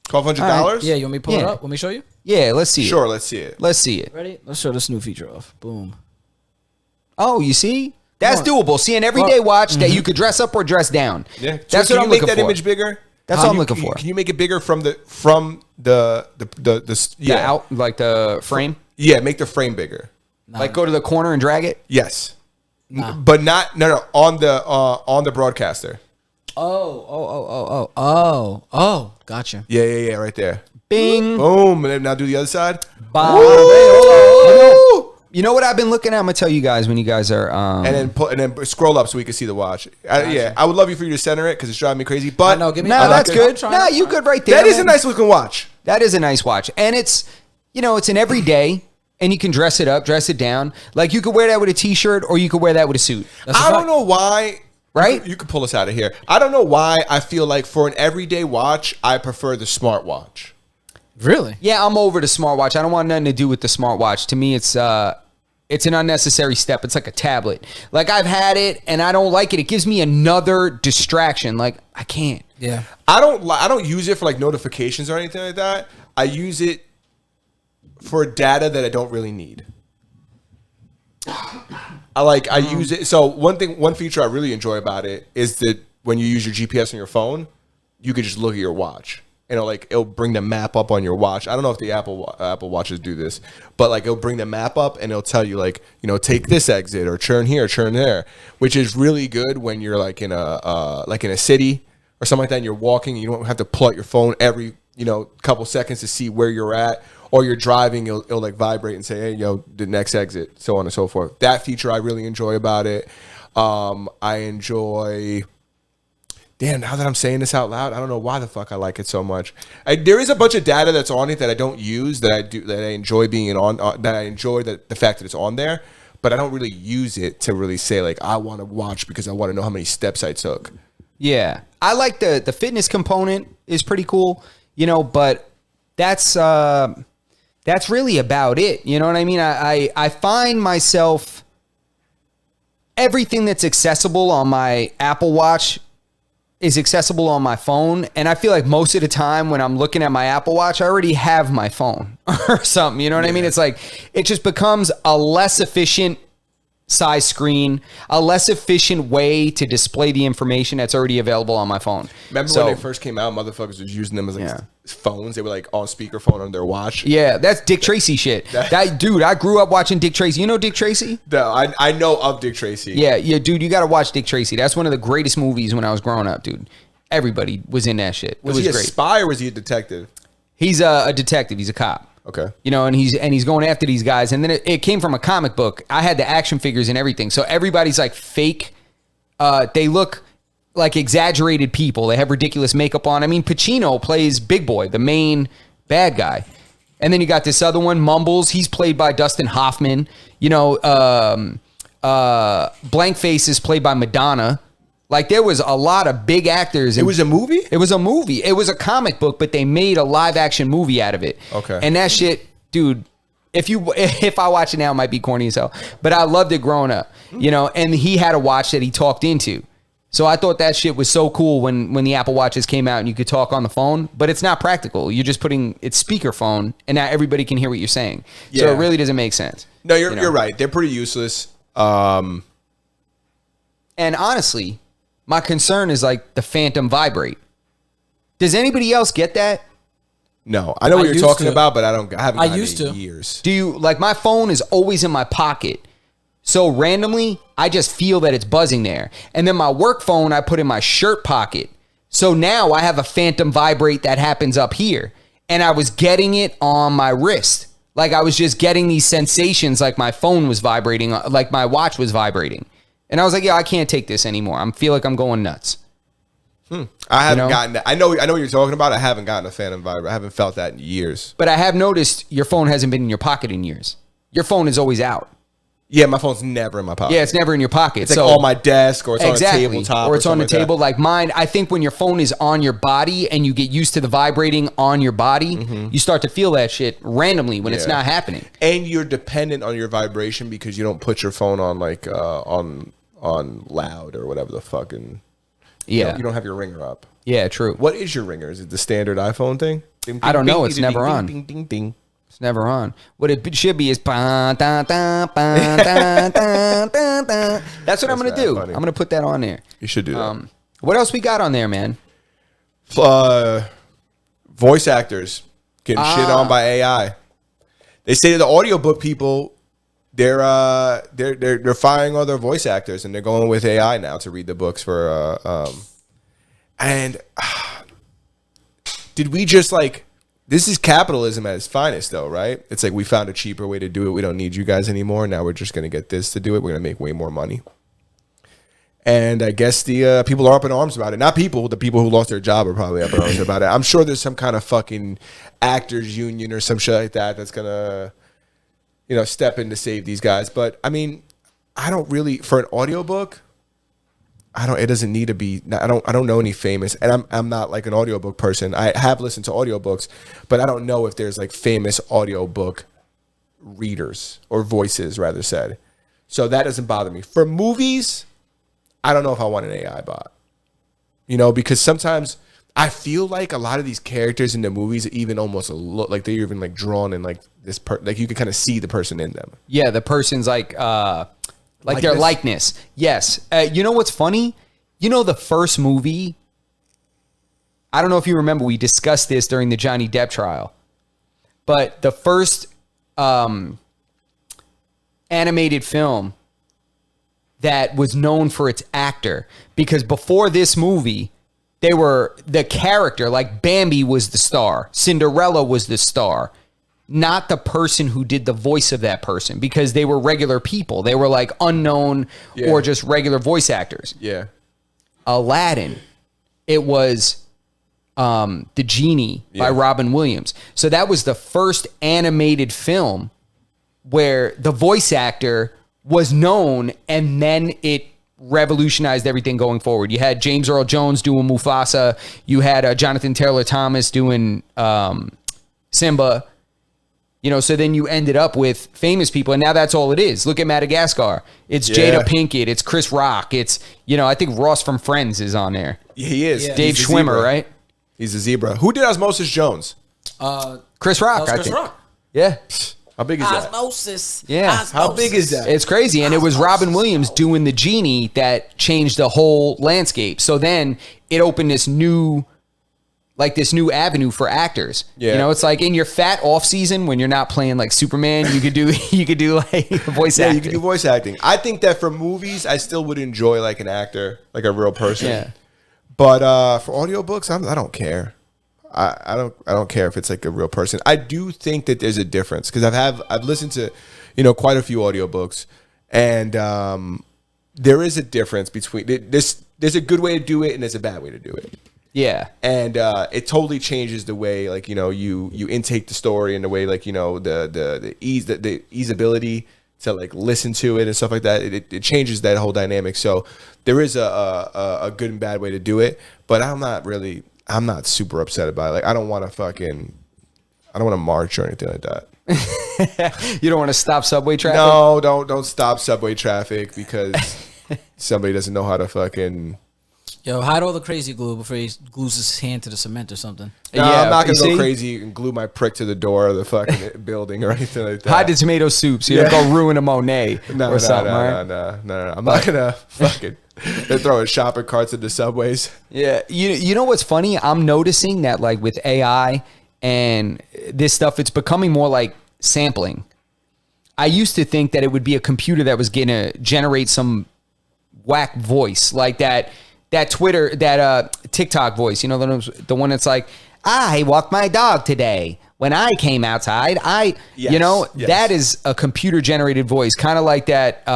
$1,200? Yeah, you want me to pull it Yeah. up? Want me to show you? Yeah, let's see Sure, it. let's see it. Let's see it. Ready? Let's show this new feature off. Boom. Oh, you see? That's Come on. doable. See, an everyday watch that you could dress up or dress down. Yeah. That's Can what you I'm make looking that for. image bigger? That's Can what I'm you- looking for. Can you make it bigger from the Yeah, out like the frame. Yeah, make the frame bigger. Like go to the corner and drag it. Yes. Nah. But not on the broadcaster. Oh, gotcha. Yeah, right there. Bing. Boom. And then now do the other side. Bada Woo! You know what I've been looking at? I'm gonna tell you guys when you guys are. and then scroll up so we can see the watch. Yeah, I would love for you to center it because it's driving me crazy. But No, give me. no, I like that's it. good. I'm trying, No, I'm you trying. good right there. that is a man. nice looking watch. That is a nice watch, and it's it's an everyday, and you can dress it up, dress it down. Like you could wear that with a t-shirt, or you could wear that with a suit. That's a I fact. don't know why. Right? You could pull us out of here. I don't know why I feel like for an everyday watch, I prefer the smartwatch. Really? Yeah, I'm over the smartwatch. I don't want nothing to do with the smartwatch. To me, it's an unnecessary step. It's like a tablet. Like I've had it and I don't like it. It gives me another distraction. Like I can't. Yeah. I don't use it for like notifications or anything like that. I use it for data that I don't really need. I use it. So one feature I really enjoy about it is that when you use your GPS on your phone, you can just look at your watch. And it'll bring the map up on your watch. I don't know if the Apple Watches do this, but like it'll bring the map up and it'll tell you take this exit or turn here, turn there, which is really good when you're like in a city or something like that. And you're walking, and you don't have to pull out your phone every couple seconds to see where you're at. Or you're driving, it'll like vibrate and say, hey, the next exit, so on and so forth. That feature I really enjoy about it. I enjoy. Damn, now that I'm saying this out loud, I don't know why the fuck I like it so much. There is a bunch of data that's on it that I don't use that I enjoy being on that I enjoy the fact that it's on there, but I don't really use it to really say like I want to watch because I want to know how many steps I took. Yeah, I like the fitness component is pretty cool, but that's really about it. You know what I mean? I find myself everything that's accessible on my Apple Watch is accessible on my phone. And I feel like most of the time when I'm looking at my Apple Watch, I already have my phone or something. You know what I mean? It's like, it just becomes a less efficient size screen, a less efficient way to display the information that's already available on my phone. Remember when they first came out, motherfuckers was using them as like phones. They were like on speakerphone on their watch. Yeah, that's Dick Tracy shit. That dude, I grew up watching Dick Tracy. You know Dick Tracy? I know of Dick Tracy. Yeah, dude, you got to watch Dick Tracy. That's one of the greatest movies when I was growing up, dude. Everybody was in that shit. Was he a great. spy or was he a detective? He's a detective. He's a cop. Okay. And he's going after these guys. And then it came from a comic book. I had the action figures and everything. So everybody's like fake. They look like exaggerated people. They have ridiculous makeup on. I mean, Pacino plays Big Boy, the main bad guy. And then you got this other one, Mumbles. He's played by Dustin Hoffman. Blank Face is played by Madonna. Like, there was a lot of big actors. It was a movie? It was a movie. It was a comic book, but they made a live action movie out of it. Okay. And that shit, dude, if I watch it now, it might be corny as hell. But I loved it growing up, and he had a watch that he talked into. So I thought that shit was so cool when the Apple Watches came out and you could talk on the phone, but it's not practical. You're just putting it's speakerphone and now everybody can hear what you're saying. So Yeah. it really doesn't make sense. No, you're right. They're pretty useless. And honestly, my concern is like the Phantom Vibrate. Does anybody else get that? No, I know what you're used talking to. about, but I haven't I gotten used it in to. years. Do you like my phone is always in my pocket? So randomly, I just feel that it's buzzing there. And then my work phone, I put in my shirt pocket. So now I have a Phantom Vibrate that happens up here. And I was getting it on my wrist. Like I was just getting these sensations like my phone was vibrating, like my watch was vibrating. And I was like, yeah, I can't take this anymore. I feel like I'm going nuts. I haven't gotten that. I know what you're talking about. I haven't gotten a Phantom Vibrate. I haven't felt that in years. But I have noticed your phone hasn't been in your pocket in years. Your phone is always out. Yeah, my phone's never in my pocket. Yeah, it's never in your pocket. It's like on my desk or it's on a tabletop. Or it's on the something table. that. Like mine, I think when your phone is on your body and you get used to the vibrating on your body, you start to feel that shit randomly when it's not happening. And you're dependent on your vibration because you don't put your phone on like on loud or whatever the fucking. Yeah. You don't have your ringer up. Yeah, true. What is your ringer? Is it the standard iPhone thing? Ding, I don't ding, know. ding, It's ding, never ding, on. Ding, ding, ding. It's never on. What it should be is ba, da, da, ba, da, da, da, da. That's what I'm going to do. funny. I'm going to put that on there. You should do that. What else we got on there, man? Voice actors getting shit on by AI. They say that the audiobook people, they're firing all their voice actors and they're going with AI now to read the books for did we just like this is capitalism at its finest, though, right? It's like we found a cheaper way to do it. We don't need you guys anymore. Now we're just going to get this to do it. We're going to make way more money. And I guess the people are up in arms about it. Not people. The people who lost their job are probably up in arms about it. I'm sure there's some kind of fucking actors union or some shit like that that's going to, step in to save these guys. But, I mean, I don't really, for an audiobook, it doesn't need to be, I don't know any famous, and I'm not like an audiobook person. I have listened to audiobooks, but I don't know if there's like famous audiobook readers or voices, rather said. So that doesn't bother me. For movies, I don't know if I want an AI bot, because sometimes I feel like a lot of these characters in the movies even almost look like they're even like drawn in like this, like you can kind of see the person in them. Yeah, the person's like their likeness. Yes. You know what's funny? The first movie, I don't know if you remember, we discussed this during the Johnny Depp trial, but the first animated film that was known for its actor, because before this movie, the character, like Bambi was the star, Cinderella was the star, not the person who did the voice of that person, because they were regular people. They were like unknown or just regular voice actors. Yeah. Aladdin, it was The Genie by Robin Williams. So that was the first animated film where the voice actor was known, and then it revolutionized everything going forward. You had James Earl Jones doing Mufasa. You had Jonathan Taylor Thomas doing Simba. So then you ended up with famous people, and now that's all it is. Look at Madagascar. It's Jada Pinkett. It's Chris Rock. It's, I think Ross from Friends is on there. He is. Yeah. Dave Schwimmer, right? He's a zebra. Who did Osmosis Jones? Chris Rock, I think. Chris Rock. Yeah. How big is that? Osmosis. Yeah. Osmosis. How big is that? It's crazy. And it was Robin Williams doing the Genie that changed the whole landscape. So then it opened this new avenue for actors. Yeah. It's like in your fat off season when you're not playing like Superman, you could do like voice acting. You could do voice acting. I think that for movies, I still would enjoy like an actor, like a real person. Yeah. But for audiobooks, I don't care. I don't care if it's like a real person. I do think that there's a difference because I've listened to quite a few audiobooks, and there is a difference between there's a good way to do it and there's a bad way to do it. Yeah. And it totally changes the way like you intake the story and the way like the easeability to like listen to it and stuff like that. It changes that whole dynamic. So there is a good and bad way to do it, but I'm not super upset about it. Like I don't want to march or anything like that. You don't want to stop subway traffic? No, don't stop subway traffic because somebody doesn't know how to fucking. Yo, hide all the crazy glue before he glues his hand to the cement or something. No, I'm not gonna go crazy and glue my prick to the door of the fucking building or anything like that. Hide the tomato soup so you don't go ruin a Monet or something. No. I'm not gonna fucking. They're throwing shopping carts into subways. Yeah, you know what's funny? I'm noticing that like with AI and this stuff, it's becoming more like sampling. I used to think that it would be a computer that was gonna generate some whack voice like that TikTok voice. The one that's like, I walked my dog today. When I came outside, Yes. that is a computer generated voice, kind of like that.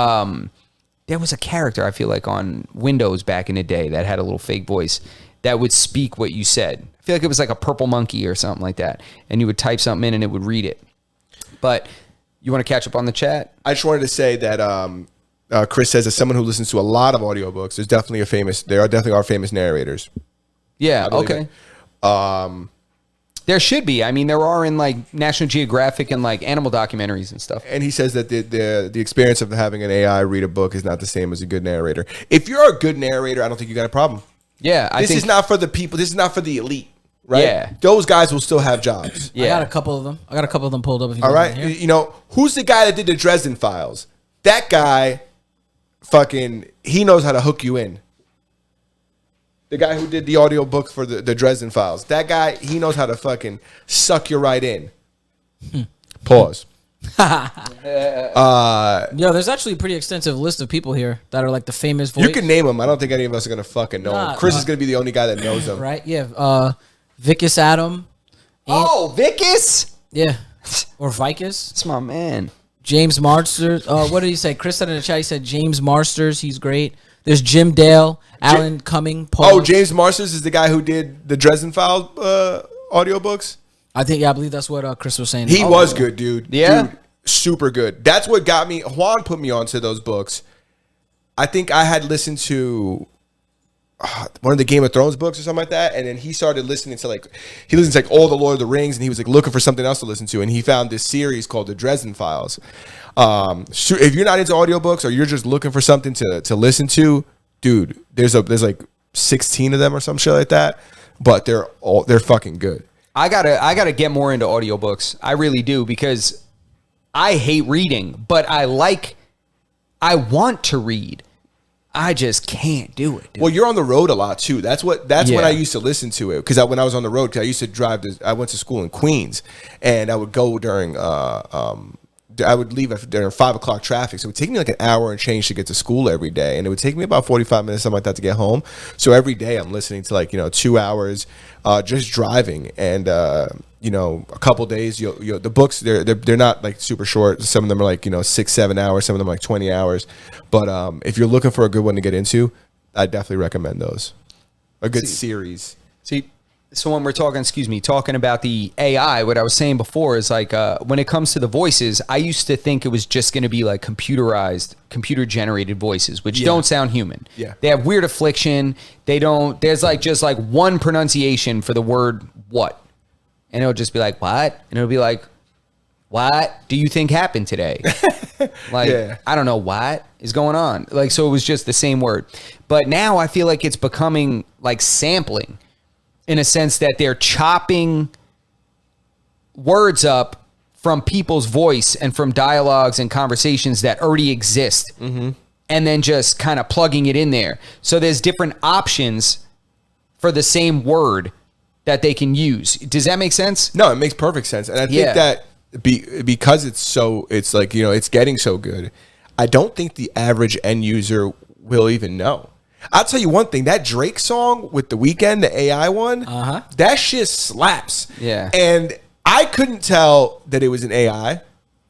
There was a character I feel like on Windows back in the day that had a little fake voice that would speak what you said. I feel like it was like a purple monkey or something like that. And you would type something in and it would read it. But you want to catch up on the chat? I just wanted to say that Chris says, as someone who listens to a lot of audiobooks, there are definitely famous narrators. Yeah, okay. There should be. I mean, there are in like National Geographic and like animal documentaries and stuff. And he says that the experience of having an AI read a book is not the same as a good narrator. If you're a good narrator, I don't think you got a problem. Yeah, this is not for the people. This is not for the elite, right? Yeah, those guys will still have jobs. Yeah, I got a couple of them pulled up. If you all right, who's the guy that did the Dresden Files? That guy, he knows how to hook you in. The guy who did the audiobook for the Dresden Files. That guy, he knows how to fucking suck you right in. Pause. There's actually a pretty extensive list of people here that are like the famous voice. You can name them. I don't think any of us are going to fucking know them. Chris is going to be the only guy that knows them. Right? Yeah. Vicus Adam. Oh, Vicus. Yeah. Or Vicus. That's my man. James Marsters. What did he say? Chris said in the chat, he said James Marsters. He's great. There's Jim Dale, Alan Cumming. Paul. Oh, James Marsters is the guy who did the Dresden Files audiobooks. I believe that's what Chris was saying. He was good, dude. Yeah? Dude, super good. That's what got me. Juan put me onto those books. I think I had listened to one of the Game of Thrones books or something like that, and then he started listening to he listens to all the Lord of the Rings, and he was like looking for something else to listen to, and he found this series called the Dresden Files. If you're not into audiobooks or you're just looking for something to listen to, dude, there's like 16 of them or some shit like that, but they're fucking good. I gotta get more into audiobooks. I really do, because I hate reading, but I want to read. I just can't do it, dude. Well, you're on the road a lot too. That's when Yeah. I used to listen to it, because when I was on the road, because I used to drive. I went to school in Queens, and I would go during. I would leave during 5 o'clock traffic, so it would take me like an hour and change to get to school every day, and it would take me about 45 minutes, something like that, to get home. So every day I'm listening to 2 hours, just driving, and a couple days. The books they're not like super short. Some of them are like 6-7 hours. Some of them are like 20 hours. But if you're looking for a good one to get into, I definitely recommend those. A good series. See, so when we're talking about the AI, what I was saying before is when it comes to the voices, I used to think it was just going to be like computer generated voices, which don't sound human. Yeah. They have weird affliction. There's just one pronunciation for the word what. And it'll just be like, what? And it'll be like, what do you think happened today? Yeah. I don't know what is going on. So it was just the same word. But now I feel like it's becoming like sampling, in a sense that they're chopping words up from people's voice and from dialogues and conversations that already exist, and then just kind of plugging it in there. So there's different options for the same word that they can use. Does that make sense? No, it makes perfect sense, and I think that because it's getting so good, I don't think the average end user will even know. I'll tell you one thing, that Drake song with The Weeknd, the AI one, that shit slaps. Yeah. And I couldn't tell that it was an AI.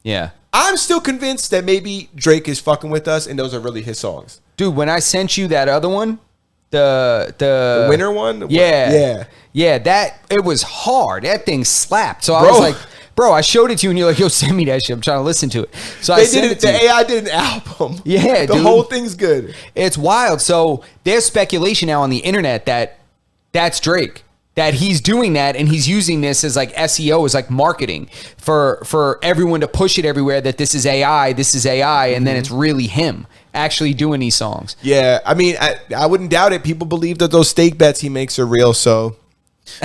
Yeah. I'm still convinced that maybe Drake is fucking with us and those are really his songs. Dude, when I sent you that other one, the winter one? Yeah. That it was hard. That thing slapped. So I was like, bro, I showed it to you and you're like, yo, send me that shit. I'm trying to listen to it. So I sent it to the you. AI did an album. Yeah, the dude. whole thing's good. It's wild. So there's speculation now on the internet that that's Drake, that he's doing that and he's using this as like SEO, as like marketing for everyone to push it everywhere, that this is AI, and then it's really him actually doing these songs. Yeah, I mean, I wouldn't doubt it. People believe that those stake bets he makes are real, so.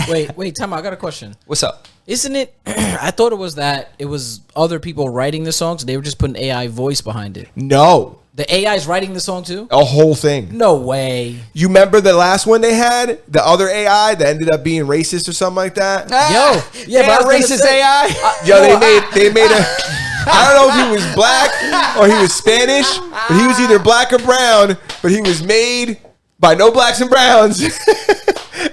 Wait, Tom, I got a question. What's up? Isn't it? I thought it was other people writing the songs. They were just putting AI voice behind it. No. The AI is writing the song too? A whole thing. No way. You remember the last one they had? The other AI that ended up being racist or something like that? Yo, yeah, but but I was racist gonna say- AI. Yo, they made a. I don't know if he was black or he was Spanish, but he was either black or brown, but he was made by no blacks and browns.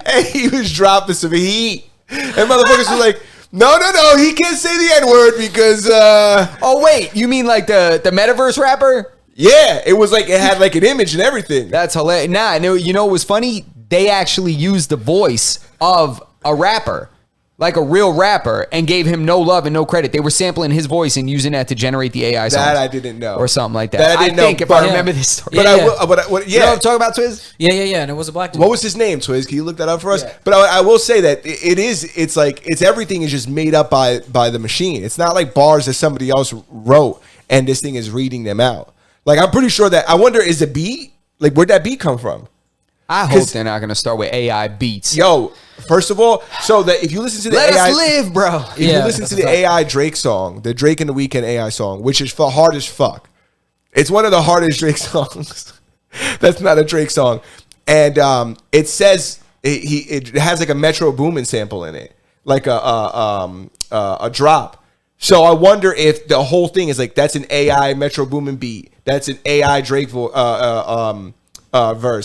And he was dropping some heat. And motherfuckers was like, no, he can't say the N-word because Oh wait, you mean like the metaverse rapper? yeah, it was like it had like an image and everything. That's hilarious. Nah, no, you know what was funny? They actually used the voice of a rapper, like a real rapper, and gave him no love and no credit. They were sampling his voice and using that to generate the AI songs. That I didn't know. Or something like that. That I didn't know, think if but- I remember this story. But Yeah, I yeah. will, but You know what I'm talking about, Twiz? Yeah, and it was a black dude. What was his name, Twiz? Can you look that up for us? Yeah. But I will say that it's like everything is just made up by the machine. It's not like bars that somebody else wrote and this thing is reading them out. Like, I'm pretty sure that, I wonder, is the beat, like, where'd that beat come from? I hope they're not going to start with AI beats. Yo, first of all, so that if you listen to the Let AI, us live, bro. if you listen to the AI Drake song, the Drake and the Weeknd AI song, which is hard as fuck. It's one of the hardest Drake songs. That's not a Drake song. And it says, it has like a Metro Boomin sample in it, like a drop. So I wonder if the whole thing is like, that's an AI Metro Boomin beat. That's an AI Drake verse.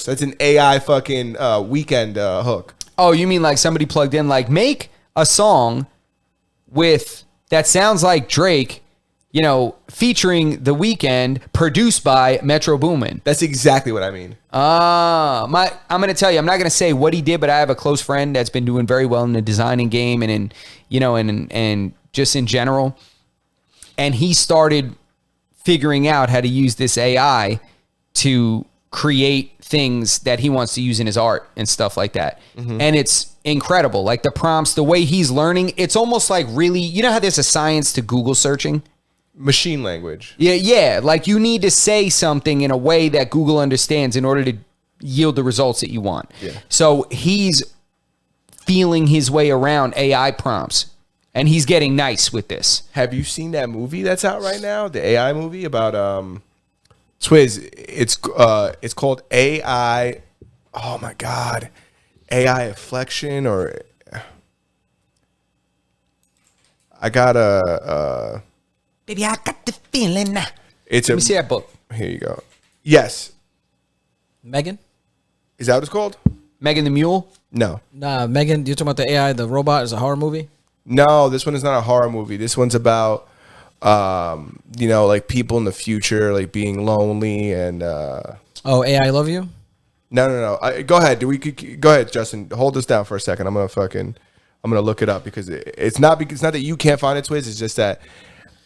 That's an AI fucking Weeknd hook. Oh, you mean like somebody plugged in like, make a song that sounds like Drake, featuring The Weeknd, produced by Metro Boomin. That's exactly what I mean. I'm going to tell you, I'm not going to say what he did, but I have a close friend that's been doing very well in the designing game and and just in general. And he started figuring out how to use this AI to create things that he wants to use in his art and stuff like that. And it's incredible. Like the prompts, the way he's learning, it's almost like really, you know how there's a science to Google searching? Machine language. Yeah. Like you need to say something in a way that Google understands in order to yield the results that you want. Yeah. So he's feeling his way around AI prompts, and he's getting nice with this. Have you seen that movie that's out right now? The AI movie about Twiz. It's called AI. Oh my God, AI Afflection or I got a. Baby, I got the feeling now. Let me see that book. Here you go. Yes. Megan? Is that what it's called? Megan the Mule? No. Nah, Megan, you're talking about the AI, the robot is a horror movie? No, this one is not a horror movie. This one's about, like people in the future, like being lonely and. Oh, AI Love You? No. Go ahead. Go ahead, Justin. Hold this down for a second. I'm gonna look it up because it's not that you can't find it, Twiz. It's just that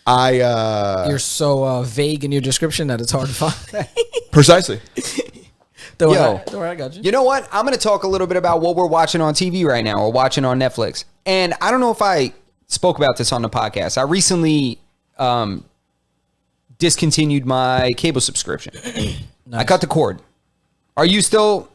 you're so vague in your description that it's hard to find. Precisely. Don't worry, I got you. You know what? I'm going to talk a little bit about what we're watching on TV right now or watching on Netflix. And I don't know if I spoke about this on the podcast. I recently discontinued my cable subscription. Nice. I cut the cord. Are you still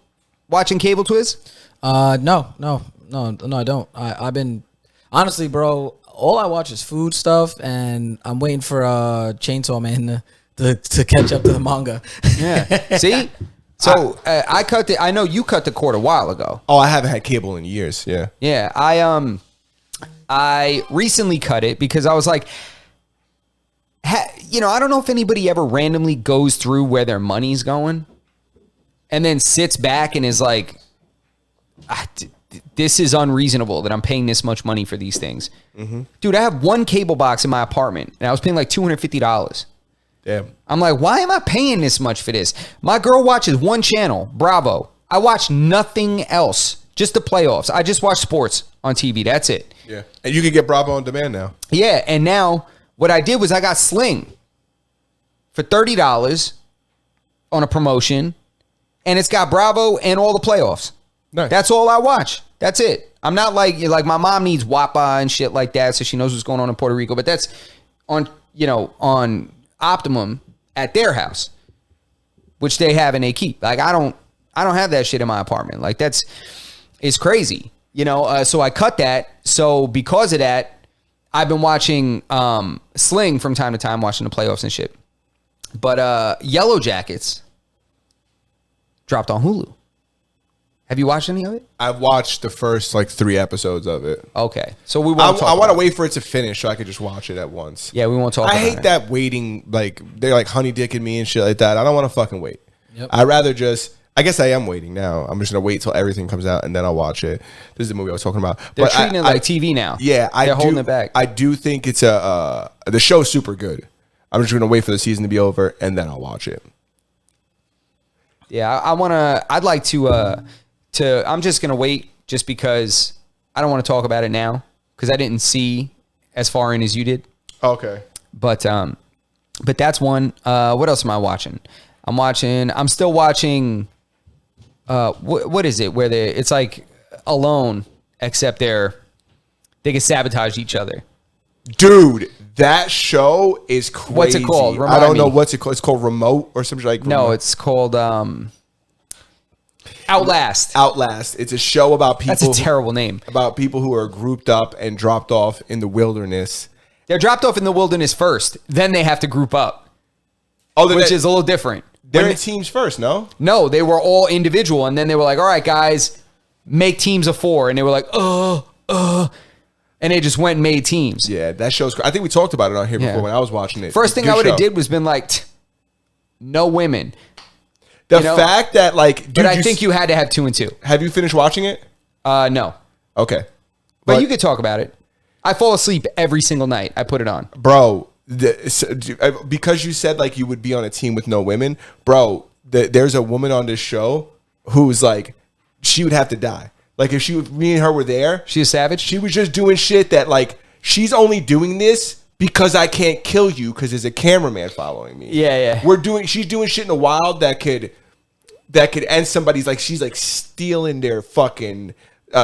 watching cable, Twiz? No, I don't. I've been honestly, bro. All I watch is food stuff, and I'm waiting for Chainsaw Man to catch up to the manga. Yeah. See. So I know you cut the cord a while ago. Oh, I haven't had cable in years. Yeah. Yeah. I recently cut it because I was like, I don't know if anybody ever randomly goes through where their money's going and then sits back and is like, this is unreasonable that I'm paying this much money for these things. Mm-hmm. Dude, I have one cable box in my apartment and I was paying like $250. Damn. I'm like, why am I paying this much for this? My girl watches one channel, Bravo. I watch nothing else, just the playoffs. I just watch sports on TV. That's it. Yeah. And you can get Bravo on demand now. Yeah. And now what I did was I got Sling for $30 on a promotion, and it's got Bravo and all the playoffs. Nice. That's all I watch. That's it. I'm not like my mom needs WAPA and shit like that, so she knows what's going on in Puerto Rico, but that's on Optimum at their house, which they have and they keep. Like I don't have that shit in my apartment. Like it's crazy, so I cut that. So because of that, I've been watching Sling from time to time, watching the playoffs and shit. But Yellow Jackets dropped on Hulu. Have you watched any of it? I've watched the first 3 episodes of it. Okay, so we won't. I want to wait for it to finish so I could just watch it at once. Yeah, we won't talk. I hate that waiting. They're honey dicking me and shit like that. I don't want to fucking wait. Yep. I'd rather just. I guess I am waiting now. I'm just gonna wait till everything comes out and then I'll watch it. This is the movie I was talking about. They're treating it like TV now. Yeah, they're holding it back. I do think it's the show's super good. I'm just gonna wait for the season to be over and then I'll watch it. Yeah, I'd like to. I'm just going to wait just because I don't want to talk about it now because I didn't see as far in as you did. Okay. But that's one. What else am I watching? I'm still watching, what is it? Where it's like Alone, except they can sabotage each other. Dude, that show is crazy. What's it called? I don't know what's it called. It's called Remote or something like that. No, it's called, Outlast. Outlast. It's a show about people. That's a terrible name. About people who are grouped up and dropped off in the wilderness. They're dropped off in the wilderness first. Then they have to group up. Oh, which is a little different. They're in teams first, no? No, they were all individual. And then they were like, all right, guys, make teams of 4. And they were like, and they just went and made teams. Yeah, that show's I think we talked about it on here before when I was watching it. First thing I would have did was been like, no women. The fact that dude, but I think you had to have 2 and 2. Have you finished watching it? No. Okay. But you could talk about it. I fall asleep every single night. I put it on. Bro, because you said like you would be on a team with no women, bro, there's a woman on this show who's like, she would have to die. Like if me and her were there. She's a savage? She was just doing shit that like, she's only doing this because I can't kill you because there's a cameraman following me. Yeah. She's doing shit in the wild that could end somebody's, like, she's like stealing their fucking,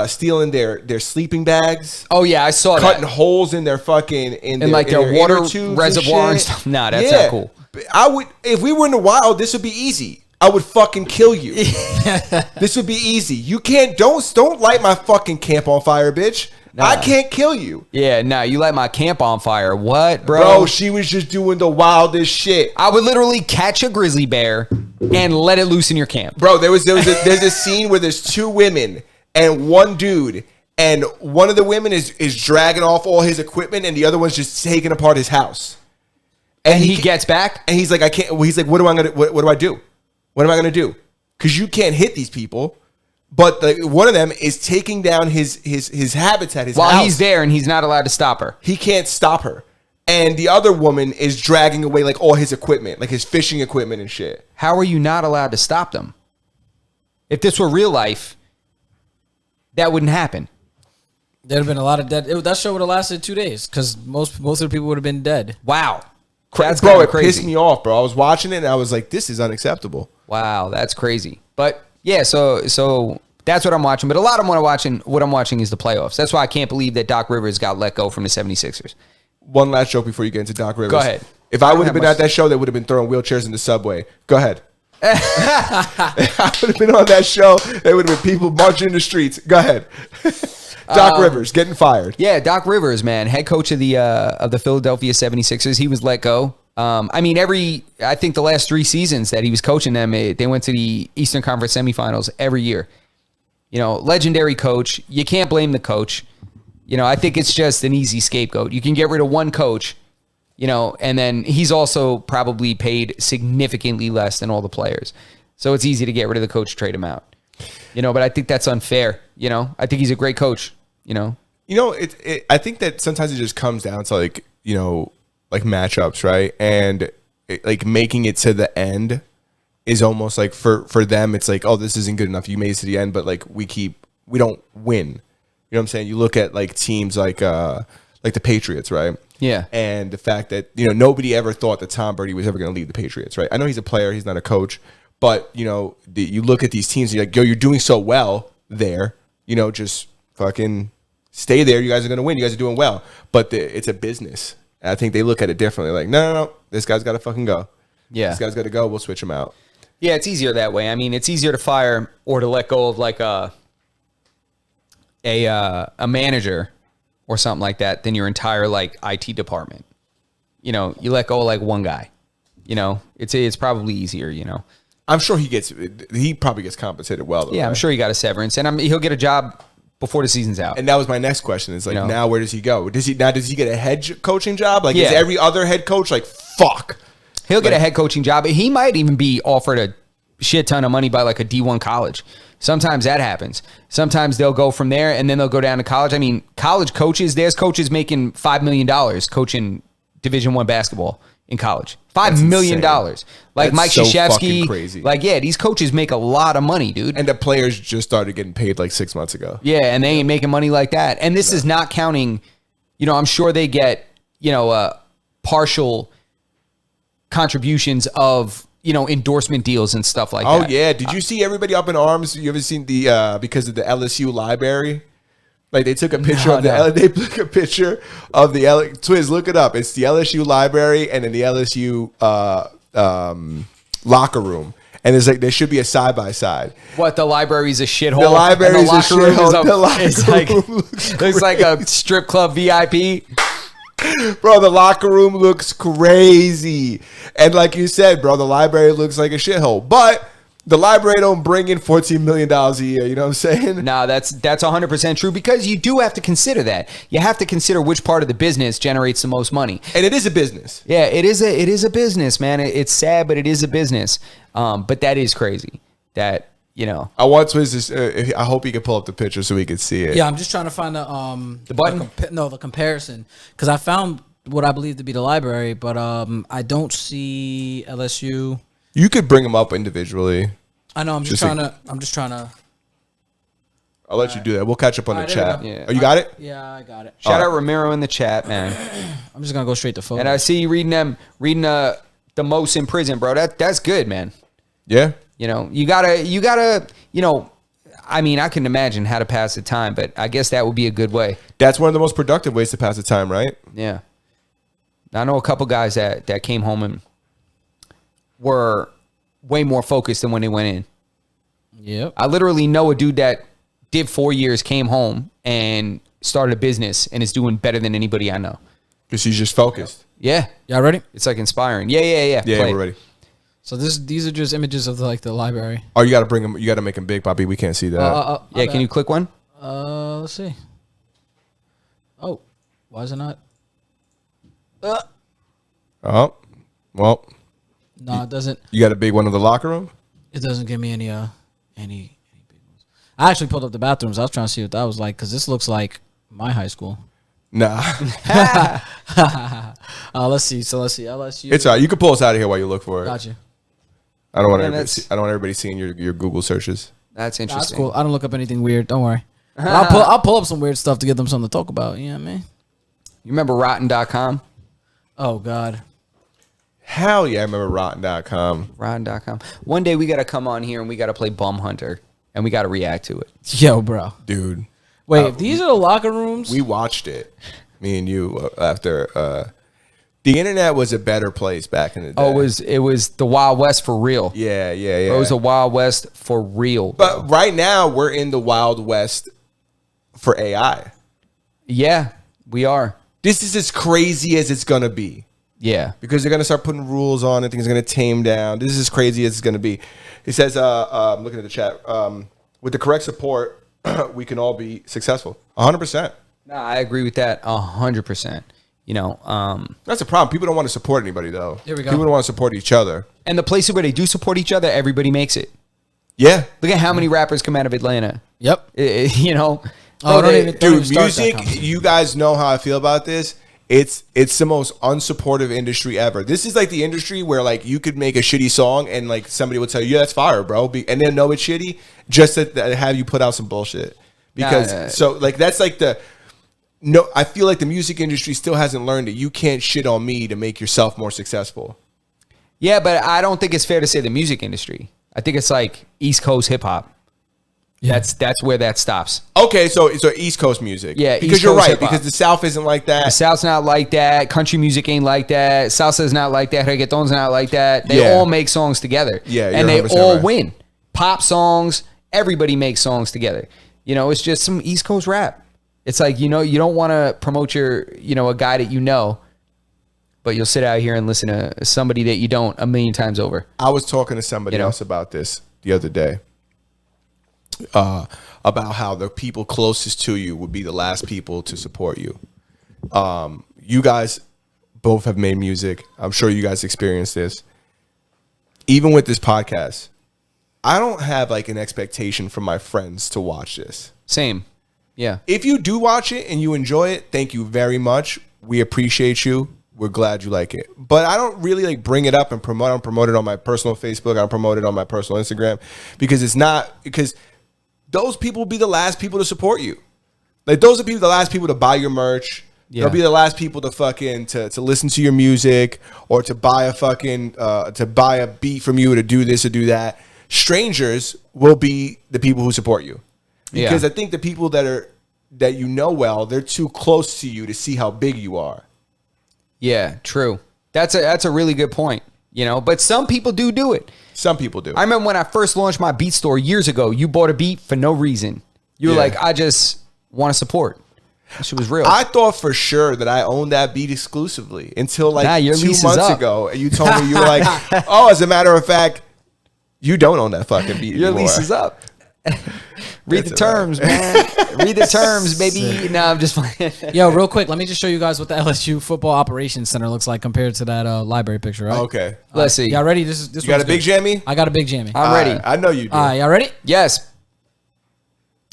stealing their sleeping bags. Oh yeah, I saw cutting that. holes in their fucking in their water inner tubes reservoir and shit. stuff. Nah, that's not cool. I would, if we were in the wild, this would be easy. I would fucking kill you. This would be easy. You can't, don't light my fucking camp on fire, bitch. Nah. I can't kill you. Yeah, nah, you light my camp on fire. What, bro? Bro, she was just doing the wildest shit. I would literally catch a grizzly bear and let it loose in your camp. Bro, there's a scene where there's two women and one dude, and one of the women is dragging off all his equipment, and the other one's just taking apart his house. And he gets back, and he's like, I can't. Well, he's like, what do I do? What am I gonna do? Because you can't hit these people. But one of them is taking down his habitat, his while house. he's there, and he's not allowed to stop her. He can't stop her. And the other woman is dragging away like all his equipment, like his fishing equipment and shit. How are you not allowed to stop them? If this were real life, that wouldn't happen. There'd have been a lot of dead. That show would have lasted 2 days because most of the people would have been dead. Wow. That's bro, it pissed me off, bro. I was watching it and I was like, this is unacceptable. Wow, that's crazy. But yeah, so that's what I'm watching. But a lot of what I'm watching is the playoffs. That's why I can't believe that Doc Rivers got let go from the 76ers. One last joke before you get into Doc Rivers. Go ahead. If I would have been at that show, they would have been throwing wheelchairs in the subway. Go ahead. If I would have been on that show, there would have been people marching in the streets. Go ahead. Doc Rivers getting fired. Yeah, Doc Rivers, man, head coach of the Philadelphia 76ers. He was let go. I think the last 3 seasons that he was coaching them, they went to the Eastern Conference semifinals every year. Legendary coach. You can't blame the coach. I think it's just an easy scapegoat. You can get rid of one coach, and then he's also probably paid significantly less than all the players. So it's easy to get rid of the coach, trade him out. But I think that's unfair. I think he's a great coach. I think that sometimes it just comes down to like matchups, right? And like making it to the end is almost like for them, it's like, oh, this isn't good enough. You made it to the end, but like we don't win. You know what I'm saying? You look at like teams like the Patriots, right? Yeah. And the fact that, nobody ever thought that Tom Brady was ever going to lead the Patriots, right? I know he's a player, he's not a coach, but you look at these teams and you're like, yo, you're doing so well there, just fucking stay there. You guys are going to win. You guys are doing well, but it's a business. And I think they look at it differently. Like, no, this guy's got to fucking go. Yeah. This guy's got to go. We'll switch him out. Yeah, it's easier that way. I mean, it's easier to fire or to let go of like a manager or something like that than your entire like IT department. You let go of like one guy. It's probably easier. I'm sure he probably gets compensated well. Though, yeah, I'm right? sure he got a severance, and he'll get a job before the season's out. And that was my next question. Is like, now where does he go? Does he get a head coaching job? Like, is every other head coach like, fuck? He'll get a head coaching job. He might even be offered a shit ton of money by like a D1 college. Sometimes that happens. Sometimes they'll go from there and then they'll go down to college. I mean, college coaches, there's coaches making $5 million coaching Division I basketball in college. $5 million. Like that's Mike so Krzyzewski. Crazy. Like, yeah, these coaches make a lot of money, dude. And the players just started getting paid like 6 months ago. Yeah, and they ain't making money like that. And this is not counting, I'm sure they get, partial contributions of, endorsement deals and stuff like that. Oh, yeah. Did you see everybody up in arms? You ever seen because of the LSU library? Like they took a picture they took a picture of the Twiz, look it up. It's the LSU library and then the LSU locker room. And it's like there should be a side by side. What, the library's a shithole? The library's a shithole. The locker room looks like a strip club VIP. Bro, the locker room looks crazy. And like you said, bro, the library looks like a shithole. But the library don't bring in $14 million a year. You know what I'm saying? No, that's 100% true because you do have to consider that. You have to consider which part of the business generates the most money. And it is a business. Yeah, it is a business, man. It's sad, but it is a business. But that is crazy that, you know. I want Swizz to. I hope he can pull up the picture so we can see it. Yeah, I'm just trying to find the button? the comparison, because I found what I believe to be the library, but I don't see LSU. You could bring him up individually. I know. I'm just trying to. I'll let you do that. We'll catch up on the Alright, there we chat. go. Yeah. Oh, you got it? Yeah, I got it. Shout out Ramiro in the chat, man. I'm just gonna go straight to photos. And I see you reading the most in prison, bro. That's good, man. Yeah. You know, you gotta, you know, I mean, I can imagine how to pass the time, but I guess that would be a good way. That's one of the most productive ways to pass the time, right? Yeah. I know a couple guys that came home and were way more focused than when they went in. Yep. I literally know a dude that did 4 years, came home and started a business and is doing better than anybody I know. Because he's just focused. Yeah. Y'all ready? It's like inspiring. Yeah. Yeah, Play we're it. ready. So these are just images of the library. Oh, you got to bring him. You got to make him big, Bobby. We can't see that. Yeah, can you click one? Let's see. Oh, why is it not? Oh, well, No, it doesn't. you got a big one in the locker room? It doesn't give me any big ones. I actually pulled up the bathrooms. I was trying to see what that was like, because this looks like my high school. Nah. Let's see. So let's see. LSU. It's all right. You can pull us out of here while you look for it. Gotcha. I don't want Yeah, everybody. that's- I don't want everybody seeing your Google searches. That's Nah, that's interesting. cool. I don't look up anything weird. Don't worry. But I'll pull up some weird stuff to get them something to talk about. You know what I mean? You remember rotten.com? Oh God. Hell yeah, I remember Rotten.com. Rotten.com. One day we got to come on here and we got to play Bum Hunter and we got to react to it. Yo, bro. Dude, Wait, if these are the locker rooms. we watched it. Me and you after. The internet was a better place back in the day. Oh, it was the Wild West for real. Yeah. It was a Wild West for real. Bro. But right now we're in the Wild West for AI. Yeah, we are. This is as crazy as it's gonna be. Yeah. Because they're going to start putting rules on it. Things are going to tame down. This is as crazy as it's going to be. He says, I'm looking at the chat, with the correct support, we can all be successful. 100%. No, I agree with that 100%. You know, That's a problem. People don't want to support anybody, though. Here we go. People don't want to support each other. and the places where they do support each other, everybody makes it. Yeah. Look at how many rappers come out of Atlanta. Yep. You know, Oh, don't even Dude, start that music, conversation. you guys know how I feel about this. It's the most unsupportive industry ever. This is like the industry where like you could make a shitty song and like somebody would tell you, yeah, that's fire, bro. And then know it's shitty just to have you put out some bullshit. Because so like that's like I feel like the music industry still hasn't learned that you can't shit on me to make yourself more successful. Yeah, but I don't think it's fair to say the music industry. I think it's like East Coast hip hop. Yeah. That's where that stops. Okay, so East Coast music. Yeah, because East you're Coast right. hip-hop. Because the South isn't like The that. South's not like that. Country music ain't like that. Salsa's not like that. Reggaeton's not like that. They Yeah. all make songs together. Yeah, and they you're 100% all right. win. Pop songs. Everybody makes songs together. You know, it's just some East Coast rap. It's like, you know, you don't want to promote a guy that you know, but you'll sit out here and listen to somebody that you don't a million times over. I was talking to somebody You know? else about this the other day. About how the people closest to you would be the last people to support you. You guys both have made music. I'm sure you guys experienced this. Even with this podcast, I don't have like an expectation from my friends to watch this. Same. Yeah. If you do watch it and you enjoy it, thank you very much. We appreciate you. We're glad you like it. But I don't really like bring it up and promote. I don't promote it on my personal Facebook. I don't promote it on my personal Instagram because those people will be the last people to support you. Like those are the last people to buy your merch. Yeah. They'll be the last people to fucking to listen to your music or to buy a fucking to buy a beat from you or to do this or do that. Strangers will be the people who support you. Because Yeah. I think the people that you know well, they're too close to you to see how big you are. Yeah, true. That's a really good point. You know, but some people do it. Some people do. I remember when I first launched my beat store years ago, you bought a beat for no reason. You were Yeah. like, I just want to support. That shit was real. I thought for sure that I owned that beat exclusively until like Nah, your 2 lease is months up. ago. And you told me, you were like, oh, as a matter of fact, you don't own that fucking beat Your anymore. lease is up. Read the terms, man. Read the terms, baby. No, I'm just playing. Yo, real quick, let me just show you guys what the LSU Football Operations Center looks like compared to that library picture, right? Okay. Let's see. Y'all ready? This You got a big jammy? I got a big jammy. I'm ready. I know you do. Y'all ready? Yes.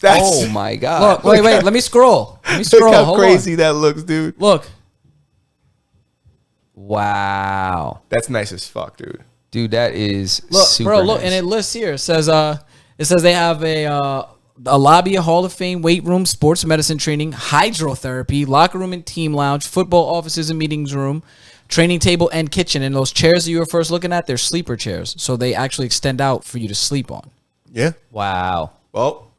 That's, Oh my God. Look, wait. Let me scroll. Let me Look scroll. how Hold crazy that looks, dude. on. Look. Wow. That's nice as fuck, dude. Dude, that is Look, super bro, look, nice. and it lists here. It says they have a lobby, a Hall of Fame, weight room, sports medicine training, hydrotherapy, locker room and team lounge, football offices and meetings room, training table and kitchen. And those chairs that you were first looking at, they're sleeper chairs, so they actually extend out for you to sleep on. Yeah. Wow. Well,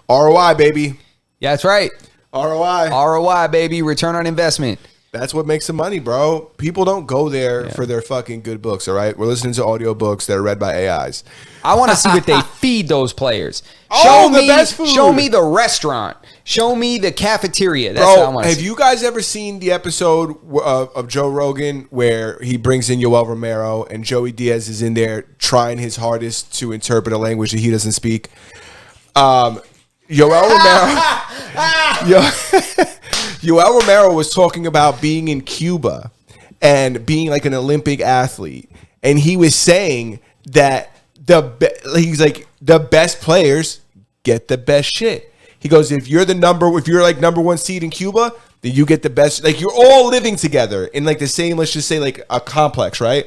ROI, baby. Yeah, that's right. ROI. ROI, baby. Return on investment. That's what makes the money, bro. People don't go there for their fucking good books, all right? We're listening to audiobooks that are read by AIs. I want to see what they feed those players. Oh, the best food. Show me the restaurant. Show me the cafeteria. That's what I Bro, want to have see. you guys ever seen the episode of Joe Rogan where he brings in Yoel Romero and Joey Diaz is in there trying his hardest to interpret a language that he doesn't speak? Yoel Romero... Yoel Romero was talking about being in Cuba and being like an Olympic athlete. And he was saying that he's like, the best players get the best shit. He goes, if you're like number one seed in Cuba, then you get the best. Like, you're all living together in like the same, let's just say like a complex, right?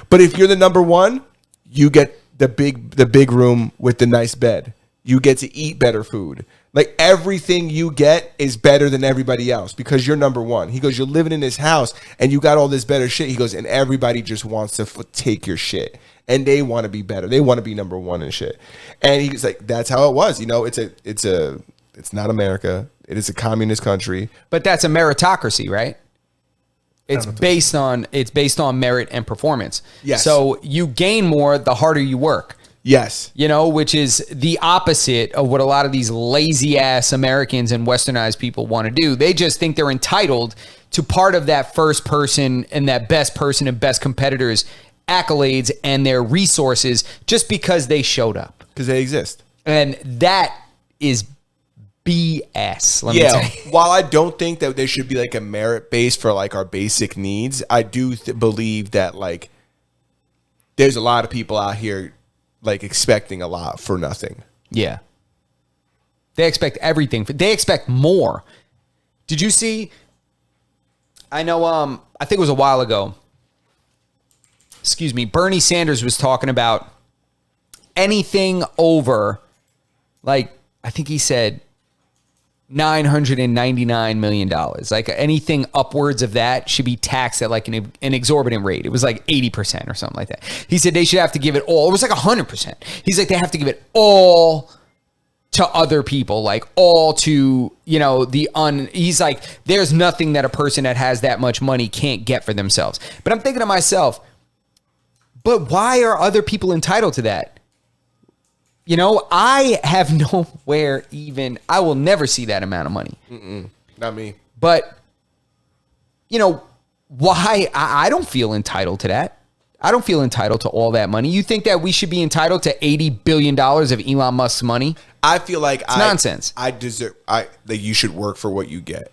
But if you're the number one, you get the big room with the nice bed. You get to eat better food. Like, everything you get is better than everybody else because you're number one. He goes, you're living in this house and you got all this better shit. He goes, and everybody just wants to take your shit and they want to be better. They want to be number one and shit. And he's like, that's how it was. You know, it's not America. It is a communist country. But that's a meritocracy, right? It's based on merit and performance. Yes. So you gain more the harder you work. Yes. You know, which is the opposite of what a lot of these lazy ass Americans and westernized people want to do. They just think they're entitled to part of that first person and that best person and best competitors' accolades and their resources just because they showed up. Because they exist. And that is BS. Let me tell you. While I don't think that there should be like a merit base for like our basic needs, I do believe that like there's a lot of people out here like expecting a lot for nothing. Yeah. They expect everything. They expect more. Did you see? I know, I think it was a while ago. Excuse me. Bernie Sanders was talking about anything over, like, I think he said $999 million. Like, anything upwards of that should be taxed at like an exorbitant rate. It was like 80% or something like that. He said they should have to give it all. It was like 100%. He's like, they have to give it all to other people, like all to, you know, he's like, there's nothing that a person that has that much money can't get for themselves. But I'm thinking to myself, but why are other people entitled to that? You know, I have nowhere even, I will never see that amount of money. Not me. But, you know, why? I don't feel entitled to that. I don't feel entitled to all that money. You think that we should be entitled to $80 billion of Elon Musk's money? I feel like It's nonsense. I deserve. Like, you should work for what you get.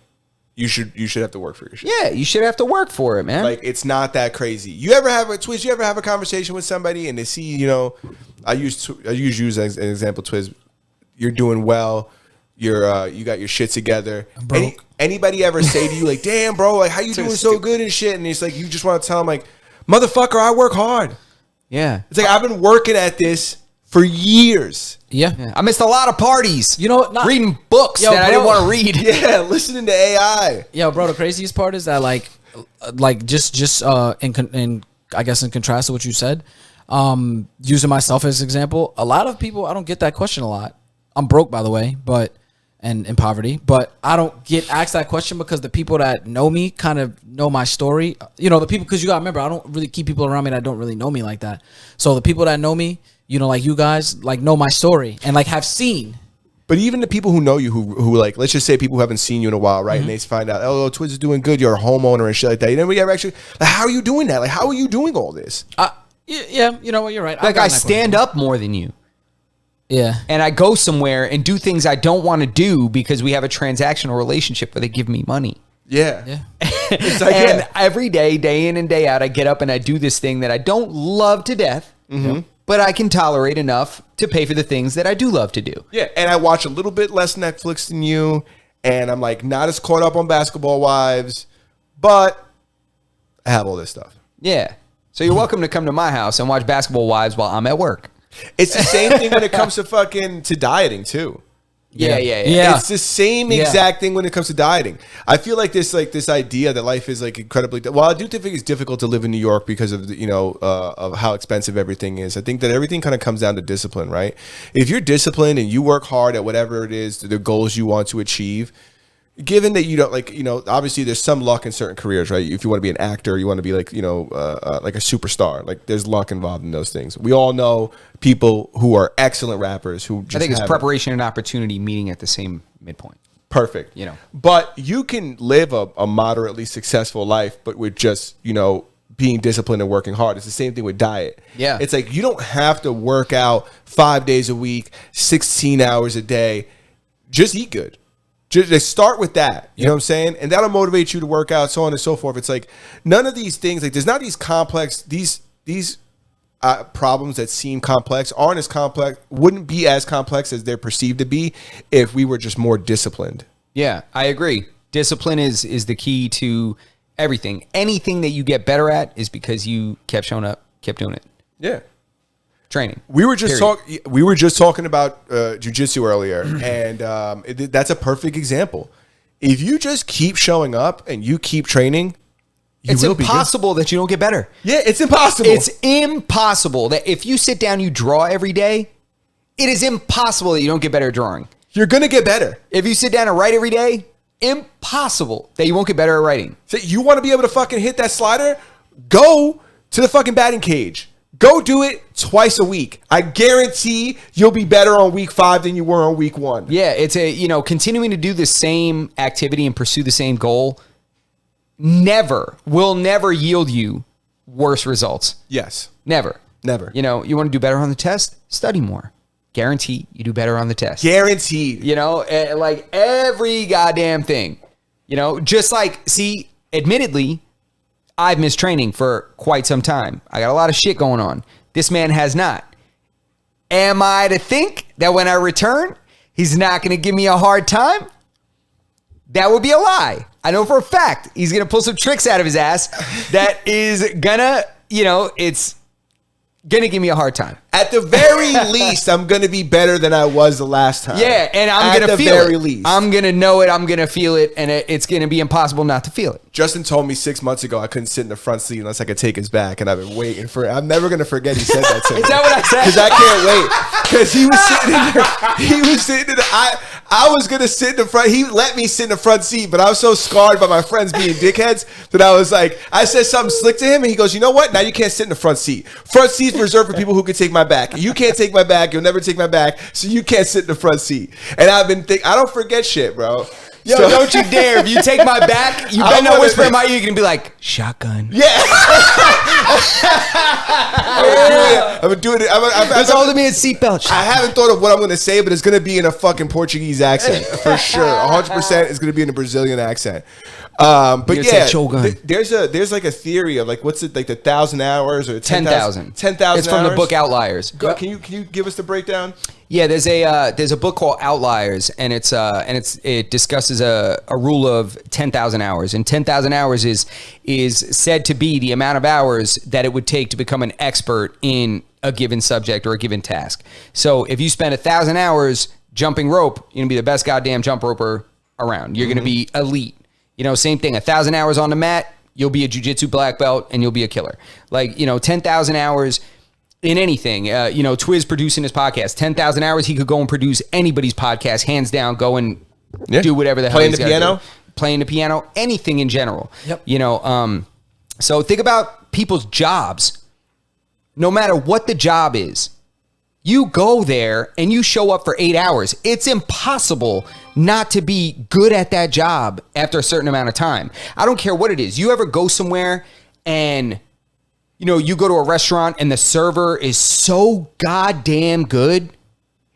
You should have to work for your shit. Yeah, you should have to work for it, man. Like, it's not that crazy. You ever have a conversation with somebody and they see, you know, I use you as an example, Twiz. You're doing well. You got your shit together. Anybody ever say to you like, "Damn, bro, like how you doing so good and shit?" And it's like you just want to tell them like, "Motherfucker, I work hard." Yeah. It's like I've been working at this for years. Yeah. I missed a lot of parties. You know, reading books Yo, that I didn't bro. want to read. Yeah, listening to AI. Yo, bro, the craziest part is that like just in I guess in contrast to what you said, using myself as an example, a lot of people, I don't get that question a lot. I'm broke, by the way, and in poverty, but I don't get asked that question because the people that know me kind of know my story. You know, the people, because you gotta remember, I don't really keep people around me that don't really know me like that. So the people that know me, you know, like you guys, like know my story and like have seen. But even the people who know you, who like, let's just say people who haven't seen you in a while, right? And they find out, oh, Twiz is doing good. You're a homeowner and shit like that. You never ever actually, like, how are you doing that? Like, how are you doing all this? Yeah, you know what? You're right. Like, I stand up more than you. Yeah. And I go somewhere and do things I don't want to do because we have a transactional relationship where they give me money. Yeah. Yeah. It's like, And every day, day in and day out, I get up and I do this thing that I don't love to death, but I can tolerate enough to pay for the things that I do love to do. Yeah, and I watch a little bit less Netflix than you, and I'm like not as caught up on Basketball Wives, but I have all this stuff. Yeah. So you're welcome to come to my house and watch Basketball Wives while I'm at work. It's the same thing when it comes to to dieting too. Yeah. It's the same Yeah. exact thing when it comes to dieting. I feel like this idea that life is like incredibly. Well, I do think it's difficult to live in New York because of of how expensive everything is. I think that everything kind of comes down to discipline, right? If you're disciplined and you work hard at whatever it is, the goals you want to achieve. Given that you don't obviously there's some luck in certain careers, right? If you want to be an actor, you want to be like a superstar. Like there's luck involved in those things. We all know people who are excellent rappers who just I think it's haven't. preparation and opportunity meeting at the same midpoint. Perfect. But you can live a moderately successful life, but with just, being disciplined and working hard. It's the same thing with diet. Yeah. It's like you don't have to work out 5 days a week, 16 hours a day. Just eat good. Just start with that. You know what I'm saying? And that'll motivate you to work out, so on and so forth. It's like none of these things, like there's not these complex, these problems that seem complex aren't as complex, wouldn't be as complex as they're perceived to be if we were just more disciplined. Yeah, I agree. Discipline is the key to everything. Anything that you get better at is because you kept showing up, kept doing it. Yeah. Training. We were just talking about jiu-jitsu earlier, and that's a perfect example. If you just keep showing up and you keep training, It's impossible that you don't get better. Yeah, it's impossible. It's impossible that if you sit down, you draw every day, it is impossible that you don't get better at drawing. You're going to get better. If you sit down and write every day, impossible that you won't get better at writing. So you want to be able to fucking hit that slider? Go to the fucking batting cage. Go do it twice a week. I guarantee you'll be better on week 5 than you were on week 1. Yeah, it's continuing to do the same activity and pursue the same goal will never yield you worse results. Yes. Never. Never. You want to do better on the test? Study more. Guarantee you do better on the test. Guaranteed. Like every goddamn thing. Admittedly, I've missed training for quite some time. I got a lot of shit going on. This man has not. Am I to think that when I return, he's not going to give me a hard time? That would be a lie. I know for a fact he's going to pull some tricks out of his ass that is going to, it's going to give me a hard time. At the very least, I'm going to be better than I was the last time. Yeah, and I'm going to feel it. At the very it. least. I'm going to know it. I'm going to feel it, and it's going to be impossible not to feel it. Justin told me 6 months ago I couldn't sit in the front seat unless I could take his back, and I've been waiting for it. I'm never going to forget he said that to me. Is that what I said? Because I can't wait. Because he was sitting in there. He was sitting in the... I was going to sit in the front. He let me sit in the front seat, but I was so scarred by my friends being dickheads that I was like... I said something slick to him, and he goes, you know what? Now you can't sit in the front seat. Front seat's reserved for people who can take my back. You can't take my back. You'll never take my back, so you can't sit in the front seat. And I've been thinking... I don't forget shit, bro. Yo, don't you dare. If you take my back, you better not whisper in my ear. You're going to be like, shotgun. Yeah. I'm doing it. It's all to me in seatbelt. I haven't thought of what I'm going to say, but it's going to be in a fucking Portuguese accent for sure. 100% is going to be in a Brazilian accent. But yeah, there's like a theory of like what's it like the 1,000 hours or 10,000. 10,000. It's from the book Outliers. Can you give us the breakdown? Yeah, there's a book called Outliers, and it discusses a rule of 10,000 hours, and 10,000 hours is said to be the amount of hours that it would take to become an expert in a given subject or a given task. So if you spend 1,000 hours jumping rope, you're gonna be the best goddamn jump roper around. You're gonna be elite. Same thing. 1,000 hours on the mat, you'll be a jiu-jitsu black belt, and you'll be a killer. 10,000 hours. In anything, Twiz producing his podcast, 10,000 hours, he could go and produce anybody's podcast, hands down, go and do whatever the hell he's got to do. Playing the piano, anything in general. Yep. So think about people's jobs. No matter what the job is, you go there and you show up for 8 hours. It's impossible not to be good at that job after a certain amount of time. I don't care what it is. You ever go somewhere and... you go to a restaurant and the server is so goddamn good,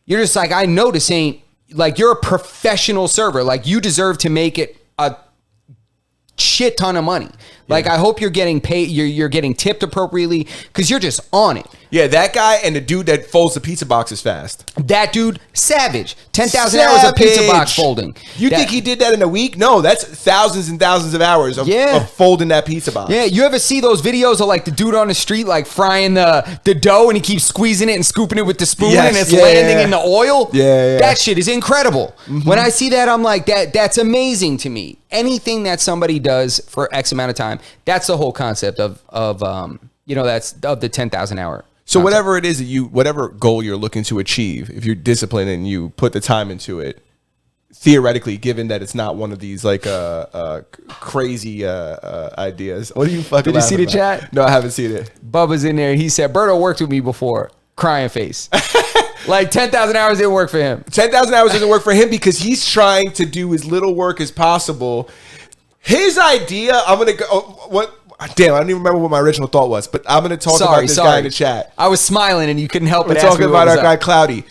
you're just like, I know this ain't, like, you're a professional server. Like, you deserve to make it a shit ton of money. Like, I hope you're getting paid, you're getting tipped appropriately, because you're just on it. Yeah, that guy and the dude that folds the pizza boxes fast. That dude, savage. 10,000 hours of pizza box folding. You think he did that in a week? No, that's thousands and thousands of hours of folding that pizza box. Yeah, you ever see those videos of like the dude on the street like frying the dough and he keeps squeezing it and scooping it with the spoon and it's landing in the oil? Yeah. That shit is incredible. Mm-hmm. When I see that, I'm like, that's amazing to me. Anything that somebody does for X amount of time, that's the whole concept of that's of the 10,000 hour. So whatever it is whatever goal you're looking to achieve, if you're disciplined and you put the time into it, theoretically, given that it's not one of these like crazy ideas. What are you fucking? Did you see the about? chat? No, I haven't seen it. Bubba's in there. He said, Berto worked with me before. Crying face. Like 10,000 hours didn't work for him. 10,000 hours doesn't work for him because he's trying to do as little work as possible. His idea, I'm going to go, what? Damn, I don't even remember what my original thought was, but I'm going to talk about this guy in the chat. I was smiling and you couldn't help We're but talking about our guy Cloudy.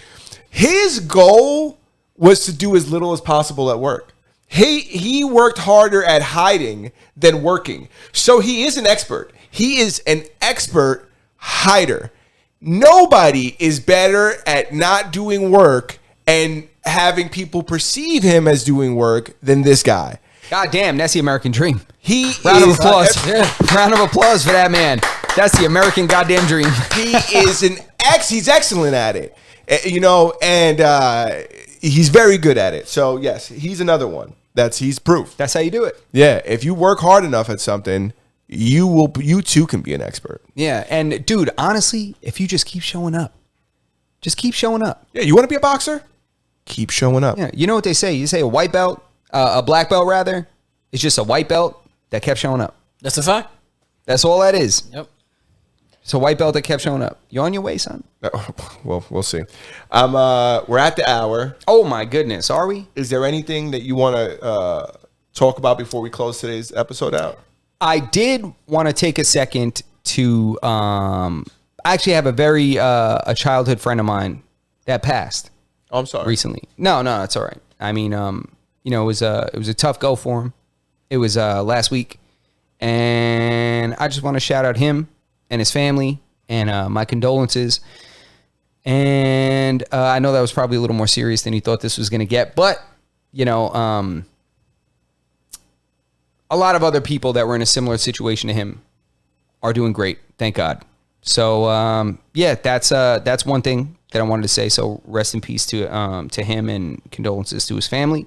His goal was to do as little as possible at work. He worked harder at hiding than working. So he is an expert. He is an expert hider. Nobody is better at not doing work and having people perceive him as doing work than this guy. God damn, that's the American dream. Round of applause. Round of applause for that man. That's the American goddamn dream. He is he's excellent at it. And he's very good at it. So yes, he's another one. He's proof. That's how you do it. Yeah, if you work hard enough at something, you too can be an expert. Yeah, and dude, honestly, if you just keep showing up. Just keep showing up. Yeah, you want to be a boxer? Keep showing up. Yeah, you know what they say? You say a white belt, a black belt rather, it's just a white belt that kept showing up. That's a fact. That's all that is. Yep. It's a white belt that kept showing up. You on your way, son? Well, we'll see. We're at the hour. Oh my goodness, are we? Is there anything that you want to talk about before we close today's episode out? I did want to take a second to I actually have a childhood friend of mine that passed. Oh, I'm sorry. Recently. No, it's all right. I mean, it was a tough go for him. It was last week, and I just want to shout out him and his family and my condolences. And I know that was probably a little more serious than he thought this was going to get, but a lot of other people that were in a similar situation to him are doing great. Thank God. So that's one thing that I wanted to say. So rest in peace to him and condolences to his family.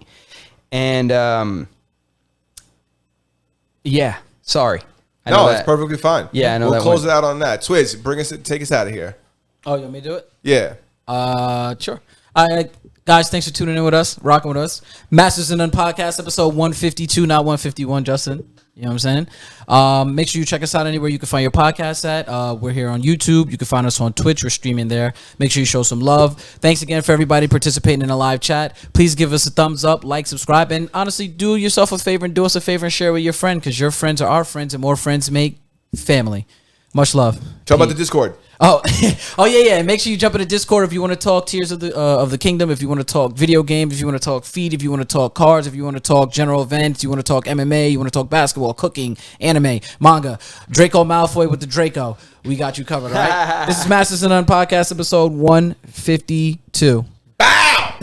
And sorry. No, it's perfectly fine. Yeah, I know. We'll close it out on that. Swizz, take us out of here. Oh, you want me to do it? Yeah. Sure. Guys, thanks for tuning in with us, rocking with us. Masters and None podcast, episode 152, not 151, Justin. You know what I'm saying? Make sure you check us out anywhere you can find your podcast at. We're here on YouTube. You can find us on Twitch. We're streaming there. Make sure you show some love. Thanks again for everybody participating in the live chat. Please give us a thumbs up, like, subscribe, and honestly, do yourself a favor and do us a favor and share with your friend, because your friends are our friends, and more friends make family. Much love. Talk about the Discord. Oh, yeah. Make sure you jump in the Discord if you want to talk Tears of the Kingdom, if you want to talk video games, if you want to talk feed, if you want to talk cards, if you want to talk general events, you want to talk MMA, you want to talk basketball, cooking, anime, manga, Draco Malfoy with the Draco. We got you covered, all right? This is Masters and None podcast, episode 152. Bow!